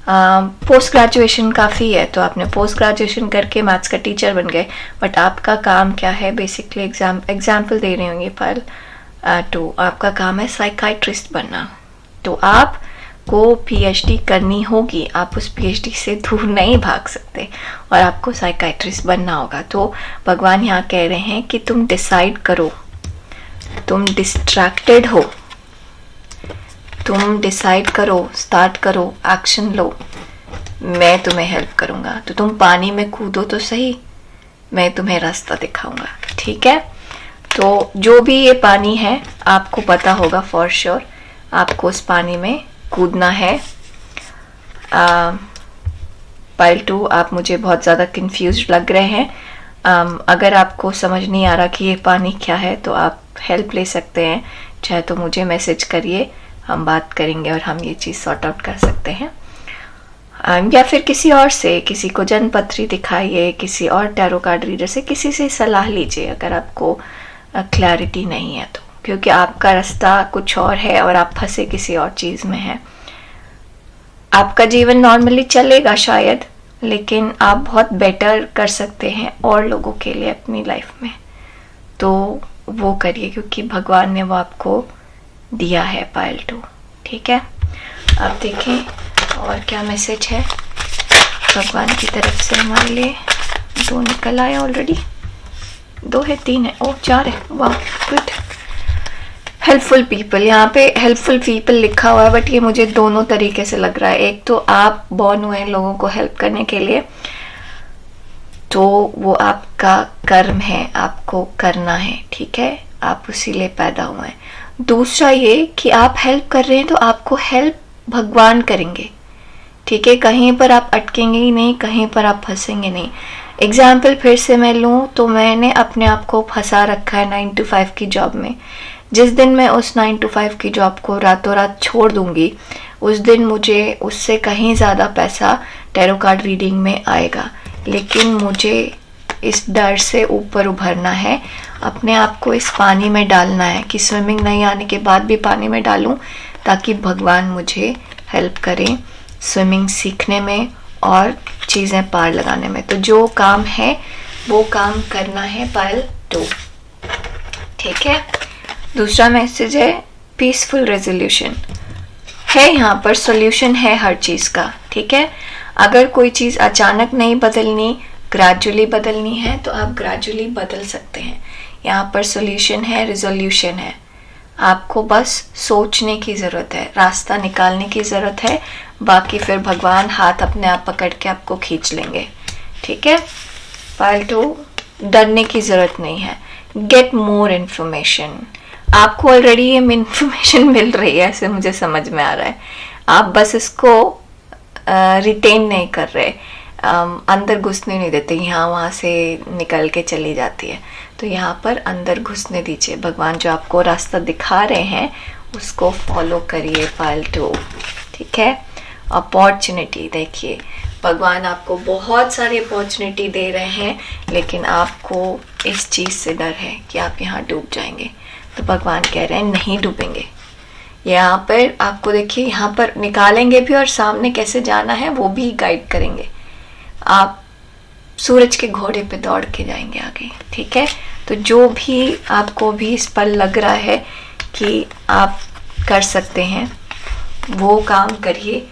पोस्ट ग्रेजुएशन काफ़ी है, तो आपने पोस्ट ग्रेजुएशन करके मैथ्स का टीचर बन गए। बट आपका काम क्या है, बेसिकली एग्जाम्पल दे रही होंगी पाइल 2, आपका काम है साइकाइट्रिस्ट बनना। तो आप आपको पीएचडी करनी होगी, आप उस पीएचडी से दूर नहीं भाग सकते और आपको साइकाइट्रिस्ट बनना होगा। तो भगवान यहाँ कह रहे हैं कि तुम डिसाइड करो, तुम डिस्ट्रैक्टेड हो, तुम डिसाइड करो, स्टार्ट करो, एक्शन लो, मैं तुम्हें हेल्प करूँगा। तो तुम पानी में कूदो तो सही, मैं तुम्हें रास्ता दिखाऊंगा, ठीक है। तो जो भी ये पानी है आपको पता होगा फॉर श्योर, आपको उस पानी में कूदना है। पाइल 2, आप मुझे बहुत ज़्यादा कंफ्यूज लग रहे हैं। अगर आपको समझ नहीं आ रहा कि ये पानी क्या है तो आप हेल्प ले सकते हैं, चाहे तो मुझे मैसेज करिए, हम बात करेंगे और हम ये चीज़ सॉर्ट आउट कर सकते हैं। या फिर किसी और से, किसी को जन्मपत्री दिखाइए, किसी और टैरो कार्ड रीडर से, किसी से सलाह लीजिए अगर आपको क्लैरिटी नहीं है तो, क्योंकि आपका रास्ता कुछ और है और आप फंसे किसी और चीज़ में हैं। आपका जीवन नॉर्मली चलेगा शायद, लेकिन आप बहुत बेटर कर सकते हैं और लोगों के लिए अपनी लाइफ में, तो वो करिए, क्योंकि भगवान ने वो आपको दिया है पाइल 2, ठीक है। आप देखें और क्या मैसेज है भगवान की तरफ से हमारे लिए। 2 निकल आए ऑलरेडी, 2 है, 3 है, 4 है, वाह गुड। हेल्पफुल पीपल, यहाँ पे हेल्पफुल पीपल लिखा हुआ है, बट ये मुझे दोनों तरीके से लग रहा है। एक तो आप बॉर्न हुए हैं लोगों को हेल्प करने के लिए, तो वो आपका कर्म है, आपको करना है, ठीक है, आप उसी लिए पैदा हुए हैं। दूसरा ये कि आप हेल्प कर रहे हैं तो आपको हेल्प भगवान करेंगे, ठीक है। कहीं पर आप अटकेंगे ही नहीं, कहीं पर आप फंसेंगे नहीं। एग्जाम्पल फिर से मैं लूँ तो मैंने अपने आप को फंसा रखा है 9 to 5 की जॉब में। जिस दिन मैं उस 9 to 5 की जॉब को रातों रात छोड़ दूंगी, उस दिन मुझे उससे कहीं ज़्यादा पैसा टैरो कार्ड रीडिंग में आएगा। लेकिन मुझे इस डर से ऊपर उभरना है, अपने आप को इस पानी में डालना है कि स्विमिंग नहीं आने के बाद भी पानी में डालूं, ताकि भगवान मुझे हेल्प करें स्विमिंग सीखने में और चीज़ें पार लगाने में। तो जो काम है वो काम करना है पाइल 2, ठीक है। दूसरा मैसेज है पीसफुल रेजोल्यूशन है, यहाँ पर सॉल्यूशन है हर चीज़ का, ठीक है। अगर कोई चीज़ अचानक नहीं बदलनी, ग्रेजुअली बदलनी है तो आप ग्रेजुअली बदल सकते हैं। यहाँ पर सॉल्यूशन है, रिजोल्यूशन है। आपको बस सोचने की ज़रूरत है, रास्ता निकालने की ज़रूरत है, बाकी फिर भगवान हाथ अपने आप पकड़ के आपको खींच लेंगे, ठीक है। पाइल 2, डरने की ज़रूरत नहीं है। गेट मोर इन्फॉर्मेशन, आपको ऑलरेडी ये इन्फॉर्मेशन मिल रही है, ऐसे मुझे समझ में आ रहा है। आप बस इसको रिटेन नहीं कर रहे, अंदर घुसने नहीं देते, यहाँ वहाँ से निकल के चली जाती है। तो यहाँ पर अंदर घुसने दीजिए, भगवान जो आपको रास्ता दिखा रहे हैं उसको फॉलो करिए पाइल 2, ठीक है। अपॉर्चुनिटी देखिए, भगवान आपको बहुत सारी अपॉर्चुनिटी दे रहे हैं, लेकिन आपको इस चीज़ से डर है कि आप यहाँ डूब जाएंगे। तो भगवान कह रहे हैं नहीं डूबेंगे। यहाँ पर आपको देखिए, यहाँ पर निकालेंगे भी और सामने कैसे जाना है वो भी गाइड करेंगे। आप सूरज के घोड़े पे दौड़ के जाएंगे आगे, ठीक है। तो जो भी आपको भी इस पर लग रहा है कि आप कर सकते हैं वो काम करिए।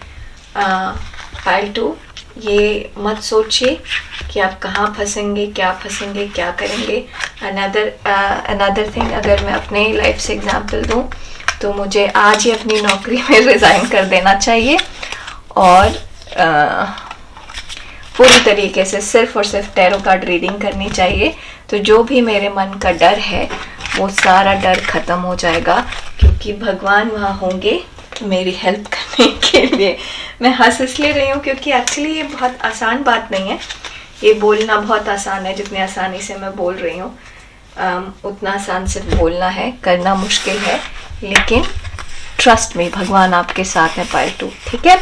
पाइल 2, ये मत सोचिए कि आप कहाँ फंसेंगे, क्या फंसेंगे, क्या करेंगे। अनदर थिंग, अगर मैं अपने लाइफ से एग्जांपल दूं तो मुझे आज ही अपनी नौकरी में रिज़ाइन कर देना चाहिए और पूरी तरीके से सिर्फ और सिर्फ टैरो कार्ड रीडिंग करनी चाहिए। तो जो भी मेरे मन का डर है वो सारा डर ख़त्म हो जाएगा, क्योंकि भगवान वहाँ होंगे मेरी हेल्प करने के लिए। मैं हंस इसलिए रही हूँ क्योंकि एक्चुअली ये बहुत आसान बात नहीं है। ये बोलना बहुत आसान है, जितनी आसानी से मैं बोल रही हूँ उतना आसान सिर्फ बोलना है, करना मुश्किल है। लेकिन ट्रस्ट में भगवान आपके साथ है पाइल 2, ठीक है।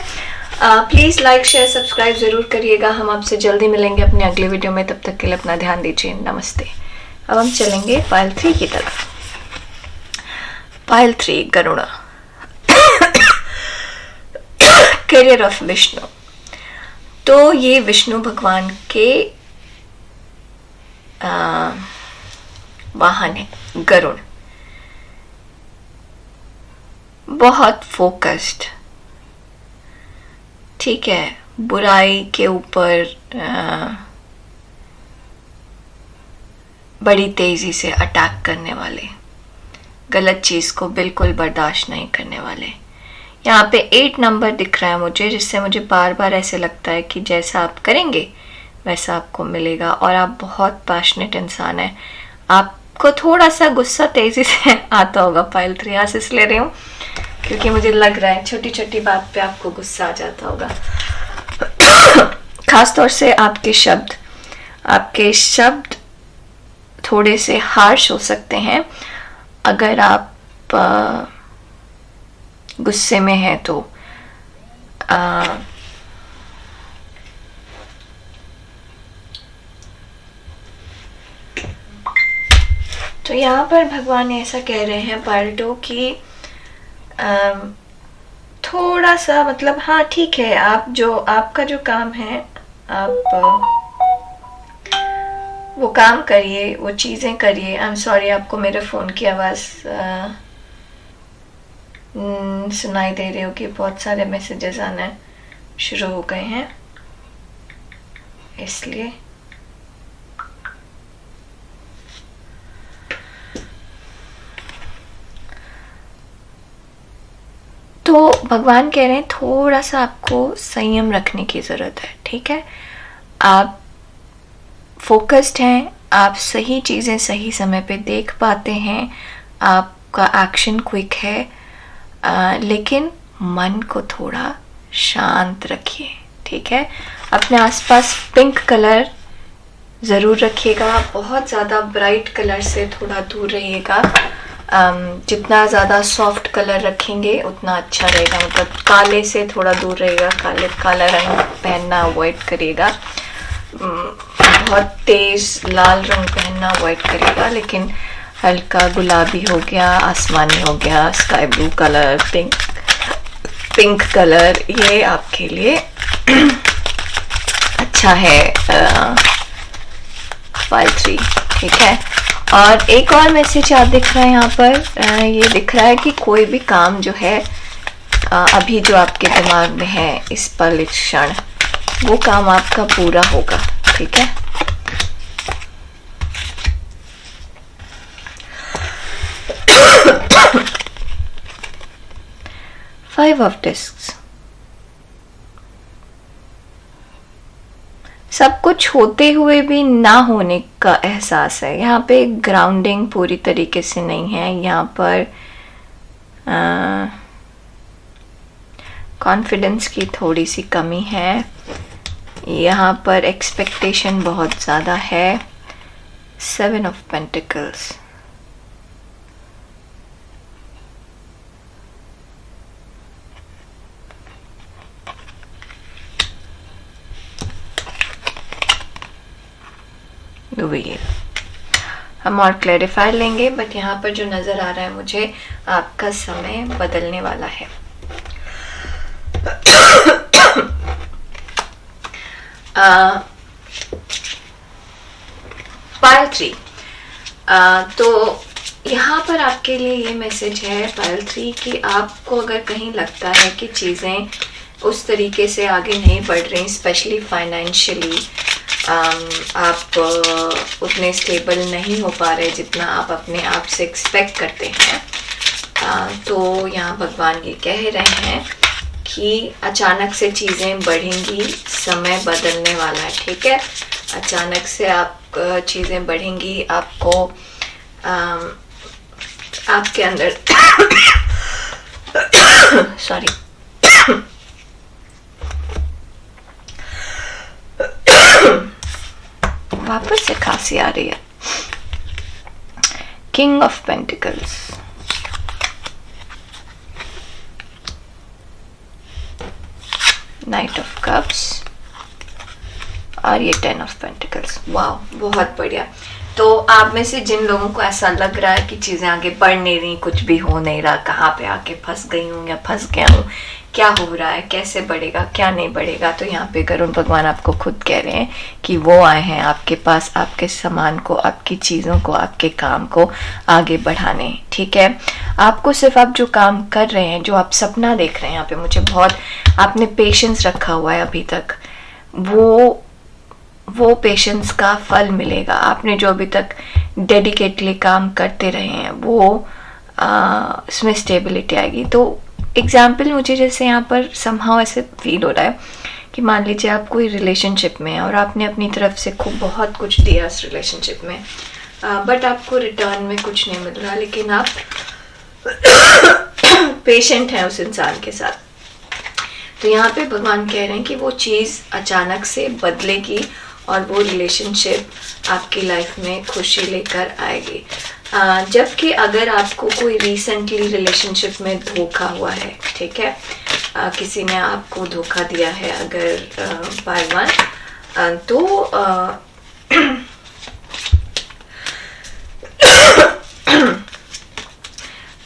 प्लीज़ लाइक शेयर सब्सक्राइब ज़रूर करिएगा। हम आपसे जल्दी मिलेंगे अपने अगले वीडियो में, तब तक के लिए अपना ध्यान दीजिए। नमस्ते। अब हम चलेंगे पाइल 3 की तरफ। Pile 3, Garuda, career of Vishnu. तो ये विष्णु भगवान के वाहन है, गरुड़। बहुत फोकस्ड, ठीक है, बुराई के ऊपर बड़ी तेजी से अटैक करने वाले, गलत चीज को बिल्कुल बर्दाश्त नहीं करने वाले। यहाँ पे 8 नंबर दिख रहा है मुझे, जिससे मुझे बार बार ऐसे लगता है कि जैसा आप करेंगे वैसा आपको मिलेगा। और आप बहुत पैशनेट इंसान हैं, आपको थोड़ा सा गुस्सा तेजी से आता होगा। पाइल 3 आज इसलिए रही हूँ क्योंकि मुझे लग रहा है छोटी छोटी बात पे आपको गुस्सा आ जाता होगा। खास तौर से आपके शब्द थोड़े से हार्श हो सकते हैं अगर आप गुस्से में हैं तो। तो यहाँ पर भगवान ऐसा कह रहे हैं पार्टो कि थोड़ा सा मतलब हाँ ठीक है, आपका जो काम है आप वो काम करिए, वो चीज़ें करिए। आई एम सॉरी, आपको मेरे फ़ोन की आवाज़ सुनाई दे रही होगी, बहुत सारे मैसेजेस आना शुरू हो गए हैं इसलिए। तो भगवान कह रहे हैं थोड़ा सा आपको संयम रखने की ज़रूरत है, ठीक है। आप फोकस्ड हैं, आप सही चीज़ें सही समय पे देख पाते हैं, आपका एक्शन क्विक है, लेकिन मन को थोड़ा शांत रखिए, ठीक है। अपने आसपास पिंक कलर ज़रूर रखिएगा, बहुत ज़्यादा ब्राइट कलर से थोड़ा दूर रहिएगा। जितना ज़्यादा सॉफ्ट कलर रखेंगे उतना अच्छा रहेगा, मतलब काले से थोड़ा दूर रहेगा, काला रंग पहनना अवॉइड करिएगा। बहुत तेज़ लाल रंग पहनना अवॉइड करिएगा, लेकिन हल्का गुलाबी हो गया, आसमानी हो गया, sky blue colour, pink colour, ये आपके लिए अच्छा है पाइल 3, ठीक है। और एक और मैसेज आप दिख रहा है यहाँ पर, ये दिख रहा है कि कोई भी काम जो है अभी जो आपके दिमाग में है इस पल इस क्षण, वो काम आपका पूरा होगा, ठीक है। फाइव ऑफ डिस्क्स, सब कुछ होते हुए भी ना होने का एहसास है। यहाँ पे ग्राउंडिंग पूरी तरीके से नहीं है, यहाँ पर कॉन्फिडेंस की थोड़ी सी कमी है, यहाँ पर एक्सपेक्टेशन बहुत ज़्यादा है। 7 ऑफ पेंटिकल्स, व्हील। हम और क्लैरिफाई लेंगे, बट यहाँ पर जो नज़र आ रहा है मुझे, आपका समय बदलने वाला है। पाइल 3, तो यहाँ पर आपके लिए ये मैसेज है पाइल 3 कि आपको अगर कहीं लगता है कि चीज़ें उस तरीके से आगे नहीं बढ़ रही, स्पेशली फाइनेंशियली आप उतने स्टेबल नहीं हो पा रहे जितना आप अपने आप से एक्सपेक्ट करते हैं, तो यहाँ भगवान ये कह रहे हैं कि अचानक से चीज़ें बढ़ेंगी, समय बदलने वाला है, ठीक है। अचानक से आप चीज़ें बढ़ेंगी, आपको आपके अंदर सॉरी वापस से खांसी आ रही है। King of pentacles, night of cups और ये 10 ऑफ पेंटिकल्स। वाह, बहुत बढ़िया। तो आप में से जिन लोगों को ऐसा लग रहा है कि चीज़ें आगे बढ़ नहीं रही, कुछ भी हो नहीं रहा, कहाँ पे आके फंस गई हूँ या फंस गया हूँ, क्या हो रहा है, कैसे बढ़ेगा, क्या नहीं बढ़ेगा। तो यहाँ पे वरुण भगवान आपको खुद कह रहे हैं कि वो आए हैं आपके पास, आपके सामान को, आपकी चीज़ों को, आपके काम को आगे बढ़ाने। ठीक है, आपको सिर्फ आप जो काम कर रहे हैं, जो आप सपना देख रहे हैं, यहाँ पे मुझे बहुत, आपने पेशेंस रखा हुआ है अभी तक, वो पेशेंस का फल मिलेगा। आपने जो अभी तक डेडिकेटली काम करते रहे हैं वो इसमें स्टेबिलिटी आएगी। तो एग्जाम्पल मुझे जैसे यहाँ पर समहाउ ऐसे फील हो रहा है कि मान लीजिए आप कोई रिलेशनशिप में हैं और आपने अपनी तरफ से खूब बहुत कुछ दिया इस रिलेशनशिप में, बट आपको रिटर्न में कुछ नहीं मिल रहा, लेकिन आप पेशेंट हैं उस इंसान के साथ। तो यहाँ पे भगवान कह रहे हैं कि वो चीज़ अचानक से बदलेगी और वो रिलेशनशिप आपकी लाइफ में खुशी लेकर आएगी। जबकि अगर आपको कोई रिसेंटली रिलेशनशिप में धोखा हुआ है, ठीक है, किसी ने आपको धोखा दिया है अगर बाय वन,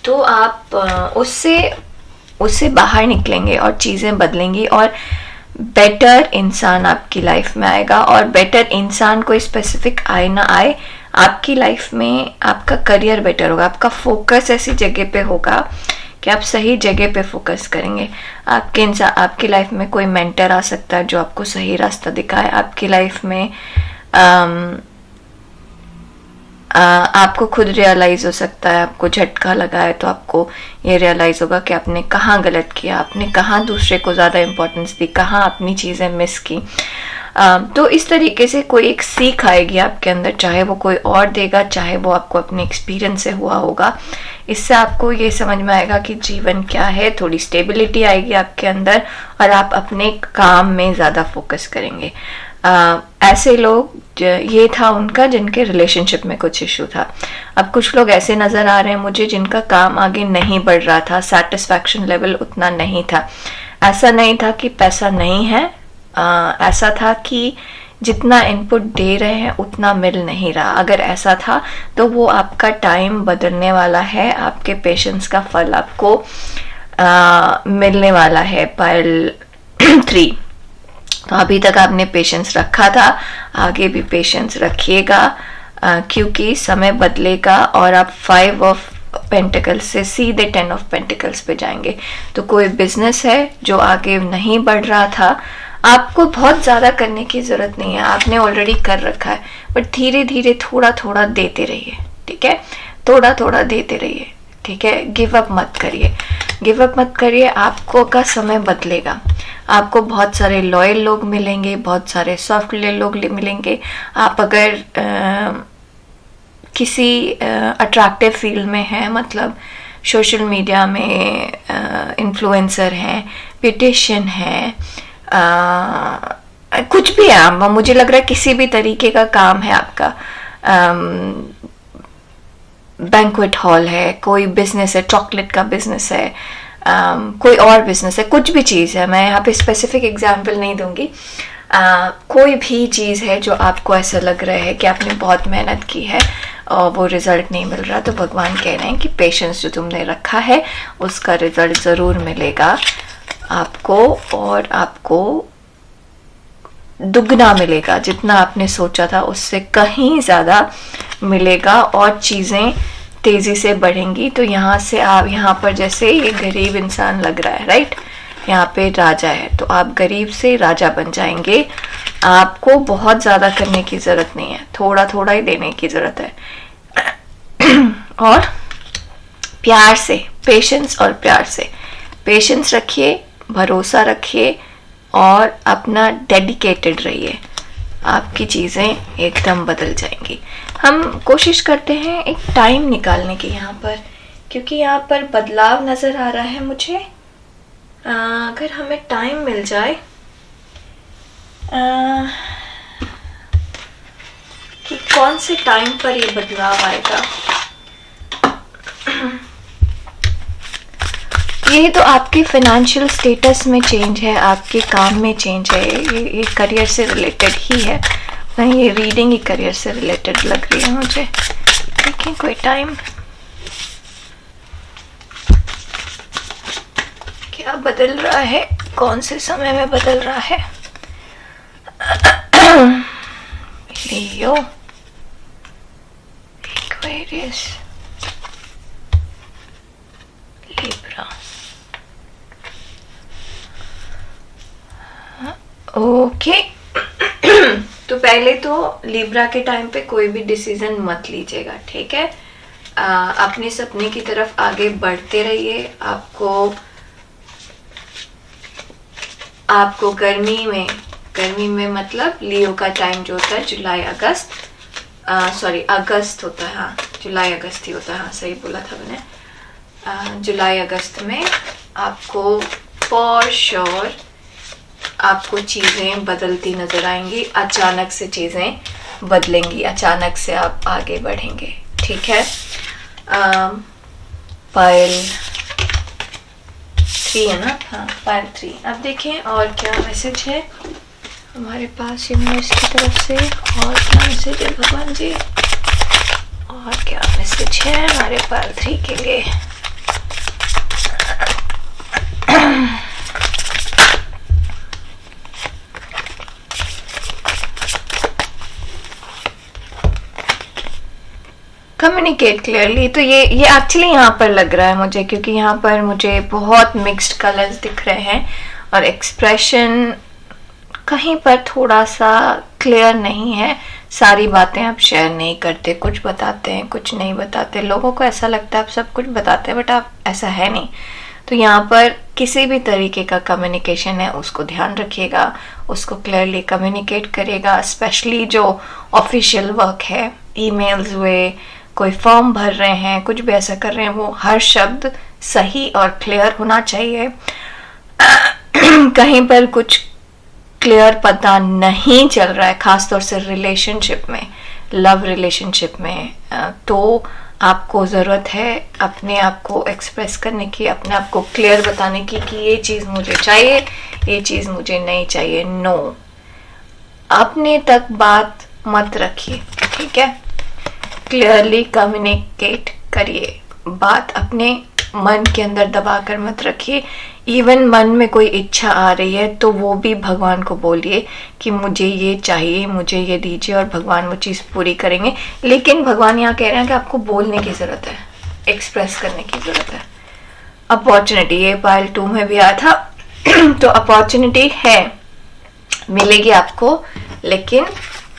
तो आप उससे बाहर निकलेंगे और चीज़ें बदलेंगी और बेटर इंसान आपकी लाइफ में आएगा। और बेटर इंसान कोई स्पेसिफिक आए ना आए, आपकी लाइफ में आपका करियर बेटर होगा, आपका फोकस ऐसी जगह पे होगा कि आप सही जगह पे फोकस करेंगे। आपकी लाइफ में कोई मेंटर आ सकता है जो आपको सही रास्ता दिखाए। आपकी लाइफ में आपको खुद रियलाइज हो सकता है, आपको झटका लगा है तो आपको ये रियलाइज होगा कि आपने कहाँ गलत किया, आपने कहाँ दूसरे को ज़्यादा इम्पोर्टेंस दी, कहाँ अपनी चीज़ें मिस की। तो इस तरीके से कोई एक सीख आएगी आपके अंदर, चाहे वो कोई और देगा, चाहे वो आपको अपने एक्सपीरियंस से हुआ होगा। इससे आपको ये समझ में आएगा कि जीवन क्या है, थोड़ी स्टेबिलिटी आएगी आपके अंदर और आप अपने काम में ज़्यादा फोकस करेंगे। ऐसे लोग, ये था उनका जिनके रिलेशनशिप में कुछ इशू था। अब कुछ लोग ऐसे नज़र आ रहे हैं मुझे जिनका काम आगे नहीं बढ़ रहा था, सेटिस्फैक्शन लेवल उतना नहीं था। ऐसा नहीं था कि पैसा नहीं है, ऐसा था कि जितना इनपुट दे रहे हैं उतना मिल नहीं रहा। अगर ऐसा था तो वो आपका टाइम बदलने वाला है, आपके पेशेंस का फल आपको मिलने वाला है। पाइल 3, तो अभी तक आपने पेशेंस रखा था, आगे भी पेशेंस रखिएगा, क्योंकि समय बदलेगा और आप 5 ऑफ पेंटिकल्स से सीधे 10 ऑफ पेंटिकल्स पे जाएंगे। तो कोई बिजनेस है जो आगे नहीं बढ़ रहा था, आपको बहुत ज़्यादा करने की ज़रूरत नहीं है, आपने ऑलरेडी कर रखा है, बट धीरे धीरे थोड़ा थोड़ा देते रहिए। ठीक है, थोड़ा थोड़ा देते रहिए। ठीक है, गिव अप मत करिए, गिव अप मत करिए। आपको का समय बदलेगा, आपको बहुत सारे लॉयल लोग मिलेंगे, बहुत सारे सॉफ्टवेयर लोग मिलेंगे। आप अगर किसी अट्रैक्टिव फील्ड में हैं, मतलब सोशल मीडिया में इन्फ्लुएंसर हैं, ब्यूटिशियन हैं, कुछ भी है, मुझे लग रहा है किसी भी तरीके का काम है आपका, बैंक्वेट हॉल है, कोई बिजनेस है, चॉकलेट का बिजनेस है, कोई और बिजनेस है, कुछ भी चीज़ है, मैं यहाँ पे स्पेसिफिक एग्जांपल नहीं दूंगी। कोई भी चीज़ है जो आपको ऐसा लग रहा है कि आपने बहुत मेहनत की है और वो रिजल्ट नहीं मिल रहा, तो भगवान कह रहे हैं कि पेशेंस जो तुमने रखा है उसका रिजल्ट ज़रूर मिलेगा आपको, और आपको दुगना मिलेगा। जितना आपने सोचा था उससे कहीं ज़्यादा मिलेगा और चीज़ें तेज़ी से बढ़ेंगी। तो यहाँ से आप, यहाँ पर जैसे ये गरीब इंसान लग रहा है, राइट, यहाँ पे राजा है, तो आप गरीब से राजा बन जाएंगे। आपको बहुत ज़्यादा करने की ज़रूरत नहीं है, थोड़ा थोड़ा ही देने की ज़रूरत है। और प्यार से, पेशेंस और प्यार से, पेशेंस रखिए, भरोसा रखिए और अपना डेडिकेटेड रहिए, आपकी चीज़ें एकदम बदल जाएंगी। हम कोशिश करते हैं एक टाइम निकालने की यहाँ पर, क्योंकि यहाँ पर बदलाव नज़र आ रहा है मुझे। अगर हमें टाइम मिल जाए कि कौन से टाइम पर ये बदलाव आएगा, ये तो आपके फाइनेंशियल स्टेटस में चेंज है, आपके काम में चेंज है, ये करियर से रिलेटेड ही है। नहीं, ये रीडिंग ही करियर से रिलेटेड लग रही है मुझे। देखिए कोई टाइम, क्या बदल रहा है, कौन से समय में बदल रहा है। लियो, एक्वेरियस, लिब्रा। ओके। तो पहले तो लिब्रा के टाइम पे कोई भी डिसीजन मत लीजिएगा, ठीक है। अपने सपने की तरफ आगे बढ़ते रहिए। आपको गर्मी में मतलब लियो का टाइम जो होता है जुलाई अगस्त, अगस्त होता है, हाँ जुलाई अगस्त ही होता है, हाँ सही बोला था मैंने। जुलाई अगस्त में आपको फॉर श्योर आपको चीज़ें बदलती नज़र आएंगी। अचानक से चीज़ें बदलेंगी, अचानक से आप आगे बढ़ेंगे, ठीक है। पाइल 3 है ना, हाँ पाइल 3। अब देखें और क्या मैसेज है हमारे पास यूनिवर्स की तरफ से, और क्या मैसेज है भगवान जी, और क्या मैसेज है हमारे पाइल 3 के लिए। Communicate clearly. तो ये एक्चुअली यहाँ पर लग रहा है मुझे, क्योंकि यहाँ पर मुझे बहुत मिक्स्ड कलर्स दिख रहे हैं और एक्सप्रेशन कहीं पर थोड़ा सा क्लियर नहीं है। सारी बातें आप शेयर नहीं करते, कुछ बताते हैं कुछ नहीं बताते। लोगों को ऐसा लगता है आप सब कुछ बताते हैं, बट आप ऐसा है नहीं। तो यहाँ पर किसी भी तरीके का कम्युनिकेशन है उसको ध्यान रखिएगा, उसको क्लियरली कम्युनिकेट करिएगा। स्पेशली जो ऑफिशियल वर्क है, ईमेल्स हुए, कोई फॉर्म भर रहे हैं, कुछ भी ऐसा कर रहे हैं, वो हर शब्द सही और क्लियर होना चाहिए। कहीं पर कुछ क्लियर पता नहीं चल रहा है, खासतौर से रिलेशनशिप में, लव रिलेशनशिप में, तो आपको ज़रूरत है अपने आप को एक्सप्रेस करने की, अपने आप को क्लियर बताने की कि ये चीज़ मुझे चाहिए, ये चीज़ मुझे नहीं चाहिए। नो, अपने तक बात मत रखिए, ठीक है। क्लियरली कम्युनिकेट करिए, बात अपने मन के अंदर दबा कर मत रखिए। इवन मन में कोई इच्छा आ रही है तो वो भी भगवान को बोलिए कि मुझे ये चाहिए, मुझे ये दीजिए, और भगवान वो चीज़ पूरी करेंगे। लेकिन भगवान यहाँ कह रहे हैं कि आपको बोलने की ज़रूरत है, एक्सप्रेस करने की ज़रूरत है। अपॉर्चुनिटी, ये पाइल 2 में भी आया था। तो अपॉर्चुनिटी है, मिलेगी आपको, लेकिन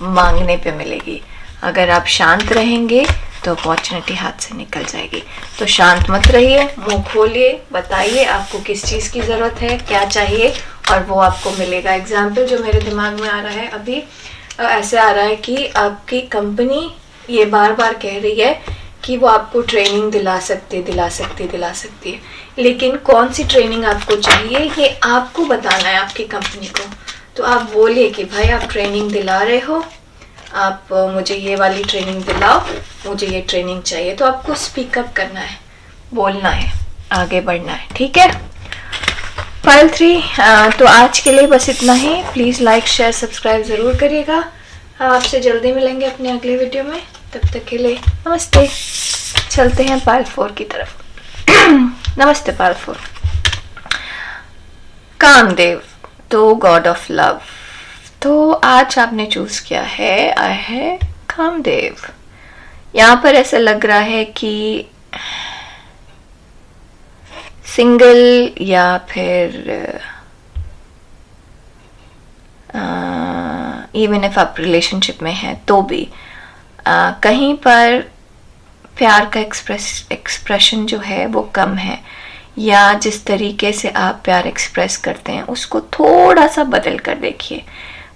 मांगने पे मिलेगी। अगर आप शांत रहेंगे तो अपॉर्चुनिटी हाथ से निकल जाएगी। तो शांत मत रहिए, मुंह खोलिए, बताइए आपको किस चीज़ की ज़रूरत है, क्या चाहिए, और वो आपको मिलेगा। एग्जाम्पल जो मेरे दिमाग में आ रहा है अभी, ऐसे आ रहा है कि आपकी कंपनी ये बार बार कह रही है कि वो आपको ट्रेनिंग दिला सकती है, लेकिन कौन सी ट्रेनिंग आपको चाहिए ये आपको बताना है आपकी कंपनी को। तो आप बोलिए कि भाई आप ट्रेनिंग दिला रहे हो, आप मुझे ये वाली ट्रेनिंग दिलाओ, मुझे ये ट्रेनिंग चाहिए। तो आपको स्पीकअप करना है, बोलना है, आगे बढ़ना है, ठीक है। पाइल 3। तो आज के लिए बस इतना ही। प्लीज़ लाइक शेयर सब्सक्राइब ज़रूर करिएगा। आपसे जल्दी मिलेंगे अपने अगले वीडियो में, तब तक के लिए नमस्ते। चलते हैं पाइल 4 की तरफ। नमस्ते पाइल 4। कामदेव, तो गॉड ऑफ लव। तो आज आपने चूज किया है, आया है कामदेव। यहाँ पर ऐसा लग रहा है कि सिंगल या फिर इवन इफ आप रिलेशनशिप में हैं तो भी कहीं पर प्यार का एक्सप्रेशन जो है वो कम है, या जिस तरीके से आप प्यार एक्सप्रेस करते हैं उसको थोड़ा सा बदल कर देखिए।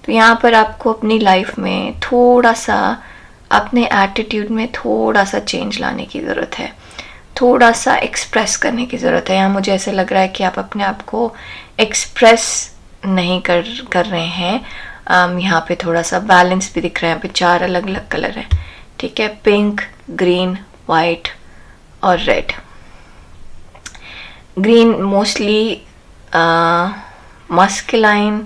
तो यहाँ पर आपको अपनी लाइफ में थोड़ा सा, अपने एटीट्यूड में थोड़ा सा चेंज लाने की ज़रूरत है, थोड़ा सा एक्सप्रेस करने की ज़रूरत है। यहाँ मुझे ऐसा लग रहा है कि आप अपने आप को एक्सप्रेस नहीं कर रहे हैं। यहाँ पे थोड़ा सा बैलेंस भी दिख रहा है। यहाँ पे 4 अलग अलग कलर हैं, ठीक है, पिंक, ग्रीन, वाइट और red. Green mostly masculine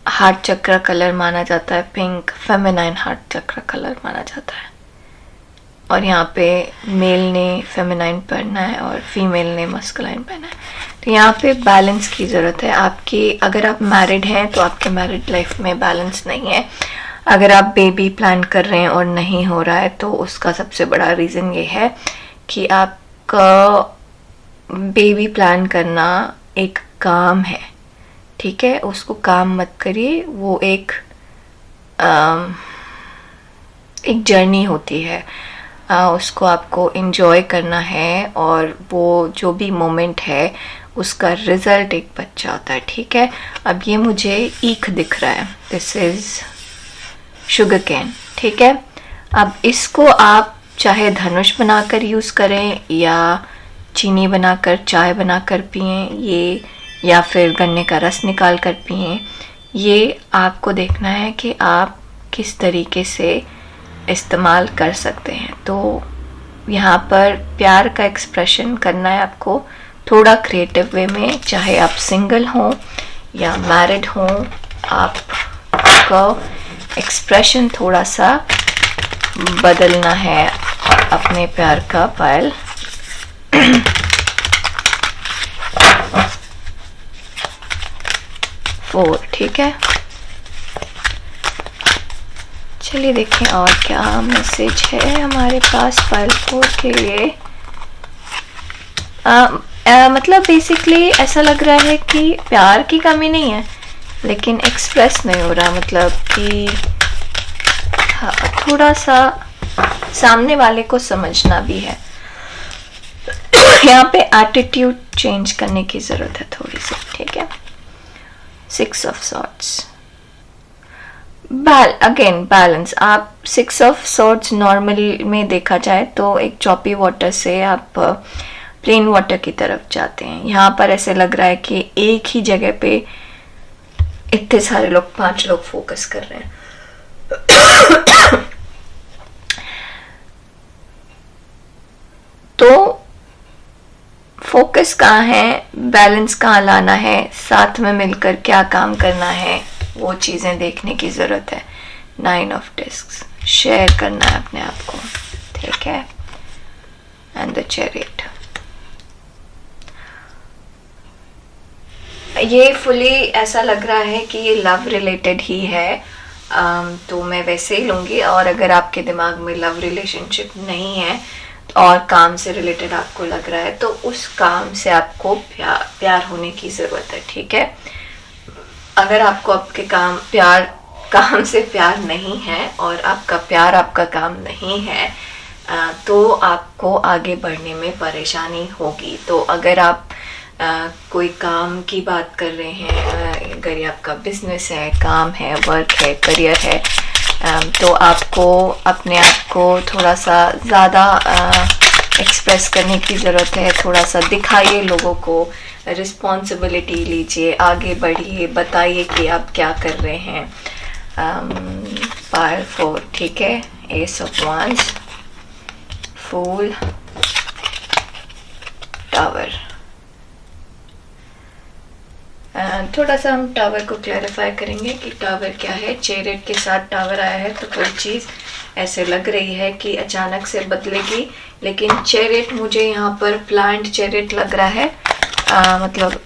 heart चक्र कलर माना जाता है, पिंक फेमिनाइन हार्ट चक्र कलर माना जाता है, और यहाँ पे मेल ने फेमिनाइन पहनना है और फीमेल ने मस्कुलाइन पहनना है। तो यहाँ पे बैलेंस की ज़रूरत है आपकी। अगर आप मैरिड हैं तो आपके मैरिड लाइफ में बैलेंस नहीं है। अगर आप बेबी प्लान कर रहे हैं और नहीं हो रहा है तो उसका सबसे बड़ा रीज़न ये है कि आपका बेबी प्लान करना एक काम है, ठीक है? उसको काम मत करिए, वो एक जर्नी होती है। उसको आपको एंजॉय करना है और वो जो भी मोमेंट है उसका रिजल्ट एक बच्चा होता है, ठीक है? अब ये मुझे ईख दिख रहा है, दिस इज़ शुगर कैन, ठीक है? अब इसको आप चाहे धनुष बनाकर यूज़ करें या चीनी बनाकर चाय बनाकर पिएं, ये या फिर गन्ने का रस निकाल कर पिएं। ये आपको देखना है कि आप किस तरीके से इस्तेमाल कर सकते हैं। तो यहाँ पर प्यार का एक्सप्रेशन करना है आपको थोड़ा क्रिएटिव वे में, चाहे आप सिंगल हों या मैरिड हों, आपका एक्सप्रेशन थोड़ा सा बदलना है अपने प्यार का पायल। फोर, ठीक है? चलिए देखें और क्या मैसेज है हमारे पास पायल 4 के लिए। मतलब बेसिकली ऐसा लग रहा है कि प्यार की कमी नहीं है लेकिन एक्सप्रेस नहीं हो रहा, मतलब कि थोड़ा सा सामने वाले को समझना भी है। यहाँ पे एटीट्यूड चेंज करने की ज़रूरत है थोड़ी सी, ठीक है? 6 ऑफ सॉर्ड्स, अगेन बैलेंस। आप 6 ऑफ सॉर्ड्स नॉर्मल में देखा जाए तो एक चॉपी वाटर से आप प्लेन वाटर की तरफ जाते हैं। यहाँ पर ऐसे लग रहा है कि एक ही जगह पे इतने सारे लोग, 5 लोग फोकस कर रहे हैं। तो फोकस कहाँ है, बैलेंस कहाँ लाना है, साथ में मिलकर क्या काम करना है, वो चीज़ें देखने की ज़रूरत है। 9 ऑफ डिस्क्स, शेयर करना है अपने आप को, ठीक है? एंड द चैरियट, ये फुली ऐसा लग रहा है कि ये लव रिलेटेड ही है। तो मैं वैसे ही लूँगी। और अगर आपके दिमाग में लव रिलेशनशिप नहीं है और काम से रिलेटेड आपको लग रहा है तो उस काम से आपको प्यार होने की ज़रूरत है, ठीक है? अगर आपको आपके काम से प्यार नहीं है और आपका प्यार आपका काम नहीं है तो आपको आगे बढ़ने में परेशानी होगी। तो अगर आप कोई काम की बात कर रहे हैं, अगर ये आपका बिजनेस है, काम है, वर्क है, करियर है, तो आपको अपने आप को थोड़ा सा ज़्यादा एक्सप्रेस करने की ज़रूरत है। थोड़ा सा दिखाइए लोगों को, रिस्पॉन्सिबिलिटी लीजिए, आगे बढ़िए, बताइए कि आप क्या कर रहे हैं। पायल 4, ठीक है? Ace of wands, fool, tower. थोड़ा सा हम टावर को क्लैरिफाई करेंगे कि टावर क्या है। चैरियट के साथ टावर आया है तो कोई चीज़ ऐसे लग रही है कि अचानक से बदलेगी, लेकिन चैरियट मुझे यहाँ पर प्लांट चैरियट लग रहा है। मतलब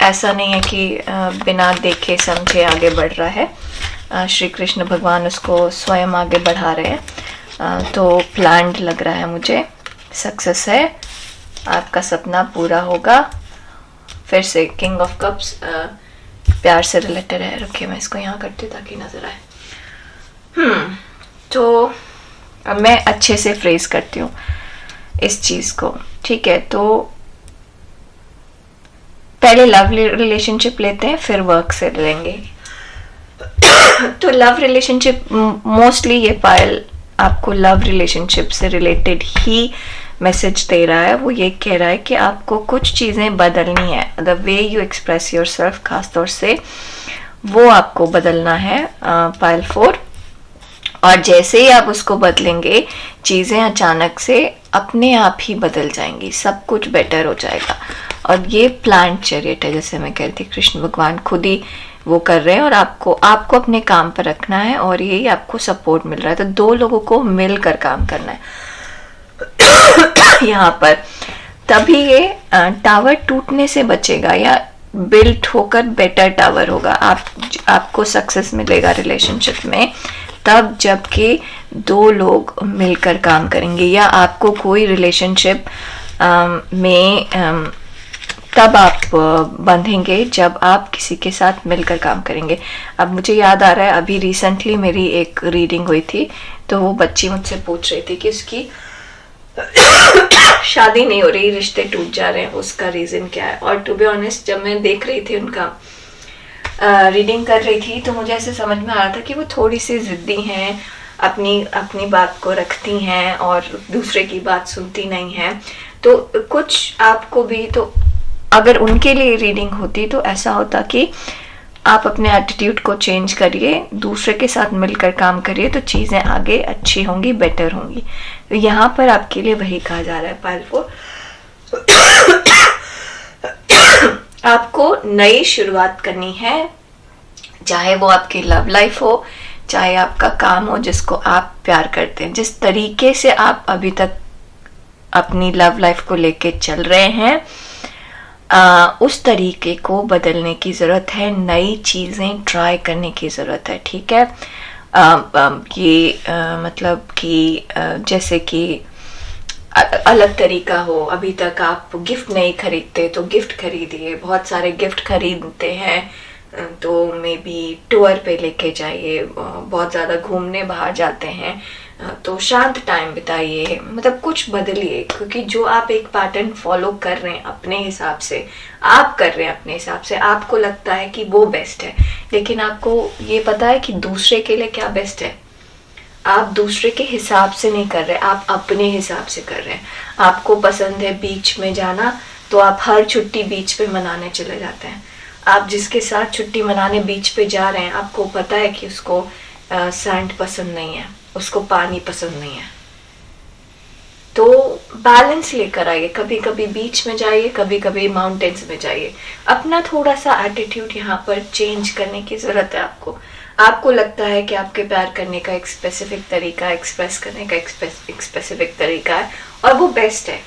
ऐसा नहीं है कि बिना देखे समझे आगे बढ़ रहा है। श्री कृष्ण भगवान उसको स्वयं आगे बढ़ा रहे हैं। तो प्लांट लग रहा है मुझे, सक्सेस है, आपका सपना पूरा होगा। फिर से किंग ऑफ कप्स, प्यार से रिलेटेड है। रखिए मैं इसको यहाँ करती हूँ ताकि नजर आए। तो अब मैं अच्छे से फ्रेज करती हूँ इस चीज़ को, ठीक है? तो पहले लव रिलेशनशिप लेते हैं, फिर वर्क से लेंगे। तो लव रिलेशनशिप, मोस्टली ये पायल आपको लव रिलेशनशिप से रिलेटेड ही मैसेज दे रहा है। वो ये कह रहा है कि आपको कुछ चीज़ें बदलनी है। The way you express your self, खासतौर से वो आपको बदलना है पायल 4। और जैसे ही आप उसको बदलेंगे, चीज़ें अचानक से अपने आप ही बदल जाएंगी, सब कुछ बेटर हो जाएगा। और ये प्लांट चैरियट है, जैसे मैं कहती, कृष्ण भगवान खुद ही वो कर रहे हैं और आपको अपने काम पर रखना है और यही आपको सपोर्ट मिल रहा है। तो 2 लोगों को मिलकर काम करना है। यहाँ पर, तभी ये टावर टूटने से बचेगा या बिल्ट होकर बेटर टावर होगा। आपको सक्सेस मिलेगा रिलेशनशिप में तब जबकि दो लोग मिलकर काम करेंगे, या आपको कोई रिलेशनशिप में तब आप बंधेंगे जब आप किसी के साथ मिलकर काम करेंगे। अब मुझे याद आ रहा है, अभी रिसेंटली मेरी एक रीडिंग हुई थी, तो वो बच्ची मुझसे पूछ रही थी कि उसकी शादी नहीं हो रही, रिश्ते टूट जा रहे हैं, उसका रीजन क्या है। और टू बी ऑनेस्ट, जब मैं देख रही थी उनका रीडिंग कर रही थी, तो मुझे ऐसे समझ में आ रहा था कि वो थोड़ी सी जिद्दी हैं, अपनी बात को रखती हैं और दूसरे की बात सुनती नहीं हैं। तो कुछ आपको भी, तो अगर उनके लिए रीडिंग होती तो ऐसा होता कि आप अपने एटीट्यूड को चेंज करिए, दूसरे के साथ मिलकर काम करिए, तो चीज़ें आगे अच्छी होंगी, बेटर होंगी। तो यहाँ पर आपके लिए वही कहा जा रहा है पाइल 4। आपको नई शुरुआत करनी है, चाहे वो आपकी लव लाइफ हो, चाहे आपका काम हो जिसको आप प्यार करते हैं। जिस तरीके से आप अभी तक अपनी लव लाइफ को लेके चल रहे हैं, उस तरीके को बदलने की ज़रूरत है, नई चीज़ें ट्राई करने की ज़रूरत है, ठीक है। मतलब कि जैसे कि अलग तरीका हो, अभी तक आप गिफ्ट नहीं खरीदते तो गिफ्ट खरीदिए, बहुत सारे गिफ्ट खरीदते हैं तो मे बी टूर पे लेके जाइए, बहुत ज़्यादा घूमने बाहर जाते हैं तो शांत टाइम बिताइए, मतलब कुछ बदलिए, क्योंकि जो आप एक पैटर्न फॉलो कर रहे हैं अपने हिसाब से, आप कर रहे हैं अपने हिसाब से, आपको लगता है कि वो बेस्ट है, लेकिन आपको ये पता है कि दूसरे के लिए क्या बेस्ट है। आप दूसरे के हिसाब से नहीं कर रहे, आप अपने हिसाब से कर रहे हैं। आपको पसंद है बीच में जाना, तो आप हर छुट्टी बीच पे मनाने चले जाते हैं। आप जिसके साथ छुट्टी मनाने बीच पे जा रहे हैं, आपको पता है कि उसको सैंड पसंद नहीं है, उसको पानी पसंद नहीं है, तो बैलेंस लेकर आइए। कभी कभी बीच में जाइए, कभी कभी माउंटेन्स में जाइए। अपना थोड़ा सा एटीट्यूड यहाँ पर चेंज करने की ज़रूरत है आपको। आपको लगता है कि आपके प्यार करने का एक स्पेसिफिक तरीका, एक्सप्रेस करने का एक स्पेसिफिक तरीका है और वो बेस्ट है,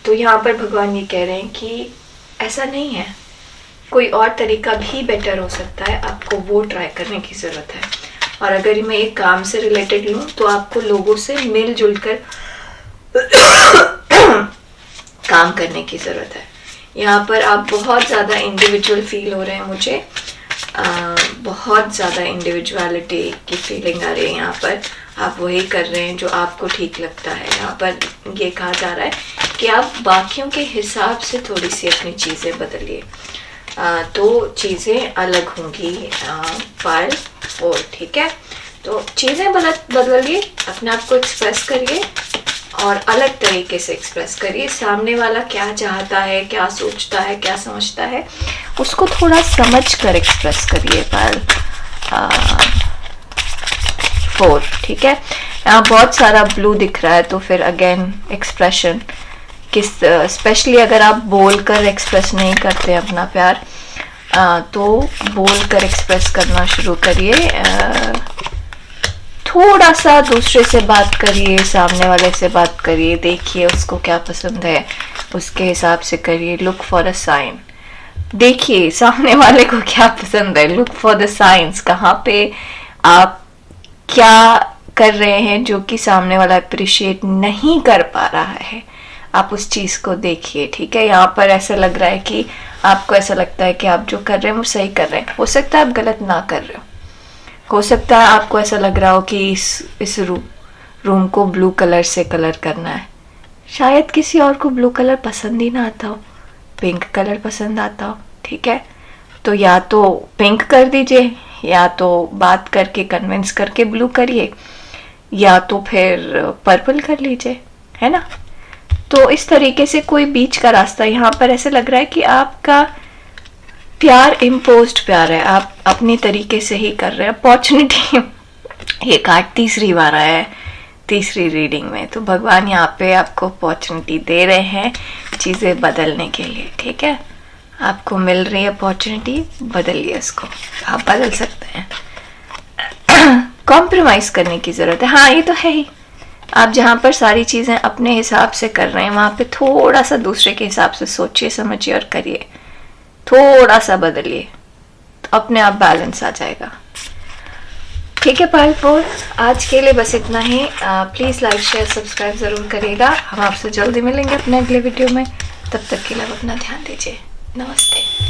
तो यहाँ पर भगवान ये कह रहे हैं कि ऐसा नहीं है, कोई और तरीका भी बेटर हो सकता है, आपको वो ट्राई करने की ज़रूरत है। और अगर मैं एक काम से रिलेटेड लूँ तो आपको लोगों से मिलजुल कर काम करने की ज़रूरत है। यहाँ पर आप बहुत ज़्यादा इंडिविजुअल फील हो रहे हैं, मुझे बहुत ज़्यादा इंडिविजुअलिटी की फीलिंग आ रही है। यहाँ पर आप वही कर रहे हैं जो आपको ठीक लगता है। यहाँ पर ये कहा जा रहा है कि आप बाकियों के हिसाब से थोड़ी सी अपनी चीज़ें बदलिए, तो चीज़ें अलग होंगी पाइल 4, ठीक है। तो चीज़ें बदलिए, अपने आप को एक्सप्रेस करिए और अलग तरीके से एक्सप्रेस करिए। सामने वाला क्या चाहता है, क्या सोचता है, क्या समझता है, उसको थोड़ा समझ कर एक्सप्रेस करिए पाइल 4, ठीक है। यहाँ बहुत सारा ब्लू दिख रहा है, तो फिर अगेन एक्सप्रेशन किस, स्पेशली अगर आप बोल कर एक्सप्रेस नहीं करते अपना प्यार, तो बोल कर एक्सप्रेस करना शुरू करिए। थोड़ा सा दूसरे से बात करिए, सामने वाले से बात करिए, देखिए उसको क्या पसंद है, उसके हिसाब से करिए। लुक फॉर अ साइन, देखिए सामने वाले को क्या पसंद है, लुक फॉर द साइंस। कहाँ पे आप क्या कर रहे हैं जो कि सामने वाला अप्रिशिएट नहीं कर पा रहा है, आप उस चीज़ को देखिए, ठीक है। यहाँ पर ऐसा लग रहा है कि आपको ऐसा लगता है कि आप जो कर रहे हैं वो सही कर रहे हैं, हो सकता है आप गलत ना कर रहे हो सकता है आपको ऐसा लग रहा हो कि इस रूम को ब्लू कलर से कलर करना है, शायद किसी और को ब्लू कलर पसंद ही ना आता हो, पिंक कलर पसंद आता हो, ठीक है। तो या तो पिंक कर दीजिए, या तो बात करके कन्विंस करके ब्लू करिए, या तो फिर पर्पल कर लीजिए, है ना। तो इस तरीके से कोई बीच का रास्ता, यहाँ पर ऐसे लग रहा है कि आपका प्यार इम्पोज्ड प्यार है, आप अपनी तरीके से ही कर रहे हैं। अपॉर्चुनिटी, ये कार्ड तीसरी बार आया है तीसरी रीडिंग में, तो भगवान यहाँ पे आपको अपॉर्चुनिटी दे रहे हैं चीज़ें बदलने के लिए, ठीक है। आपको मिल रही है अपॉर्चुनिटी, बदलिए उसको, आप बदल सकते हैं। कॉम्प्रोमाइज़ करने की ज़रूरत है, हाँ ये तो है ही, आप जहाँ पर सारी चीज़ें अपने हिसाब से कर रहे हैं वहाँ पे थोड़ा सा दूसरे के हिसाब से सोचिए, समझिए और करिए, थोड़ा सा बदलिए, तो अपने आप बैलेंस आ जाएगा। ठीक है पायल फोर, आज के लिए बस इतना ही। प्लीज़ लाइक शेयर सब्सक्राइब ज़रूर करिएगा। हम आपसे जल्दी मिलेंगे अपने अगले वीडियो में। तब तक के लिए अपना ध्यान दीजिए। नमस्ते।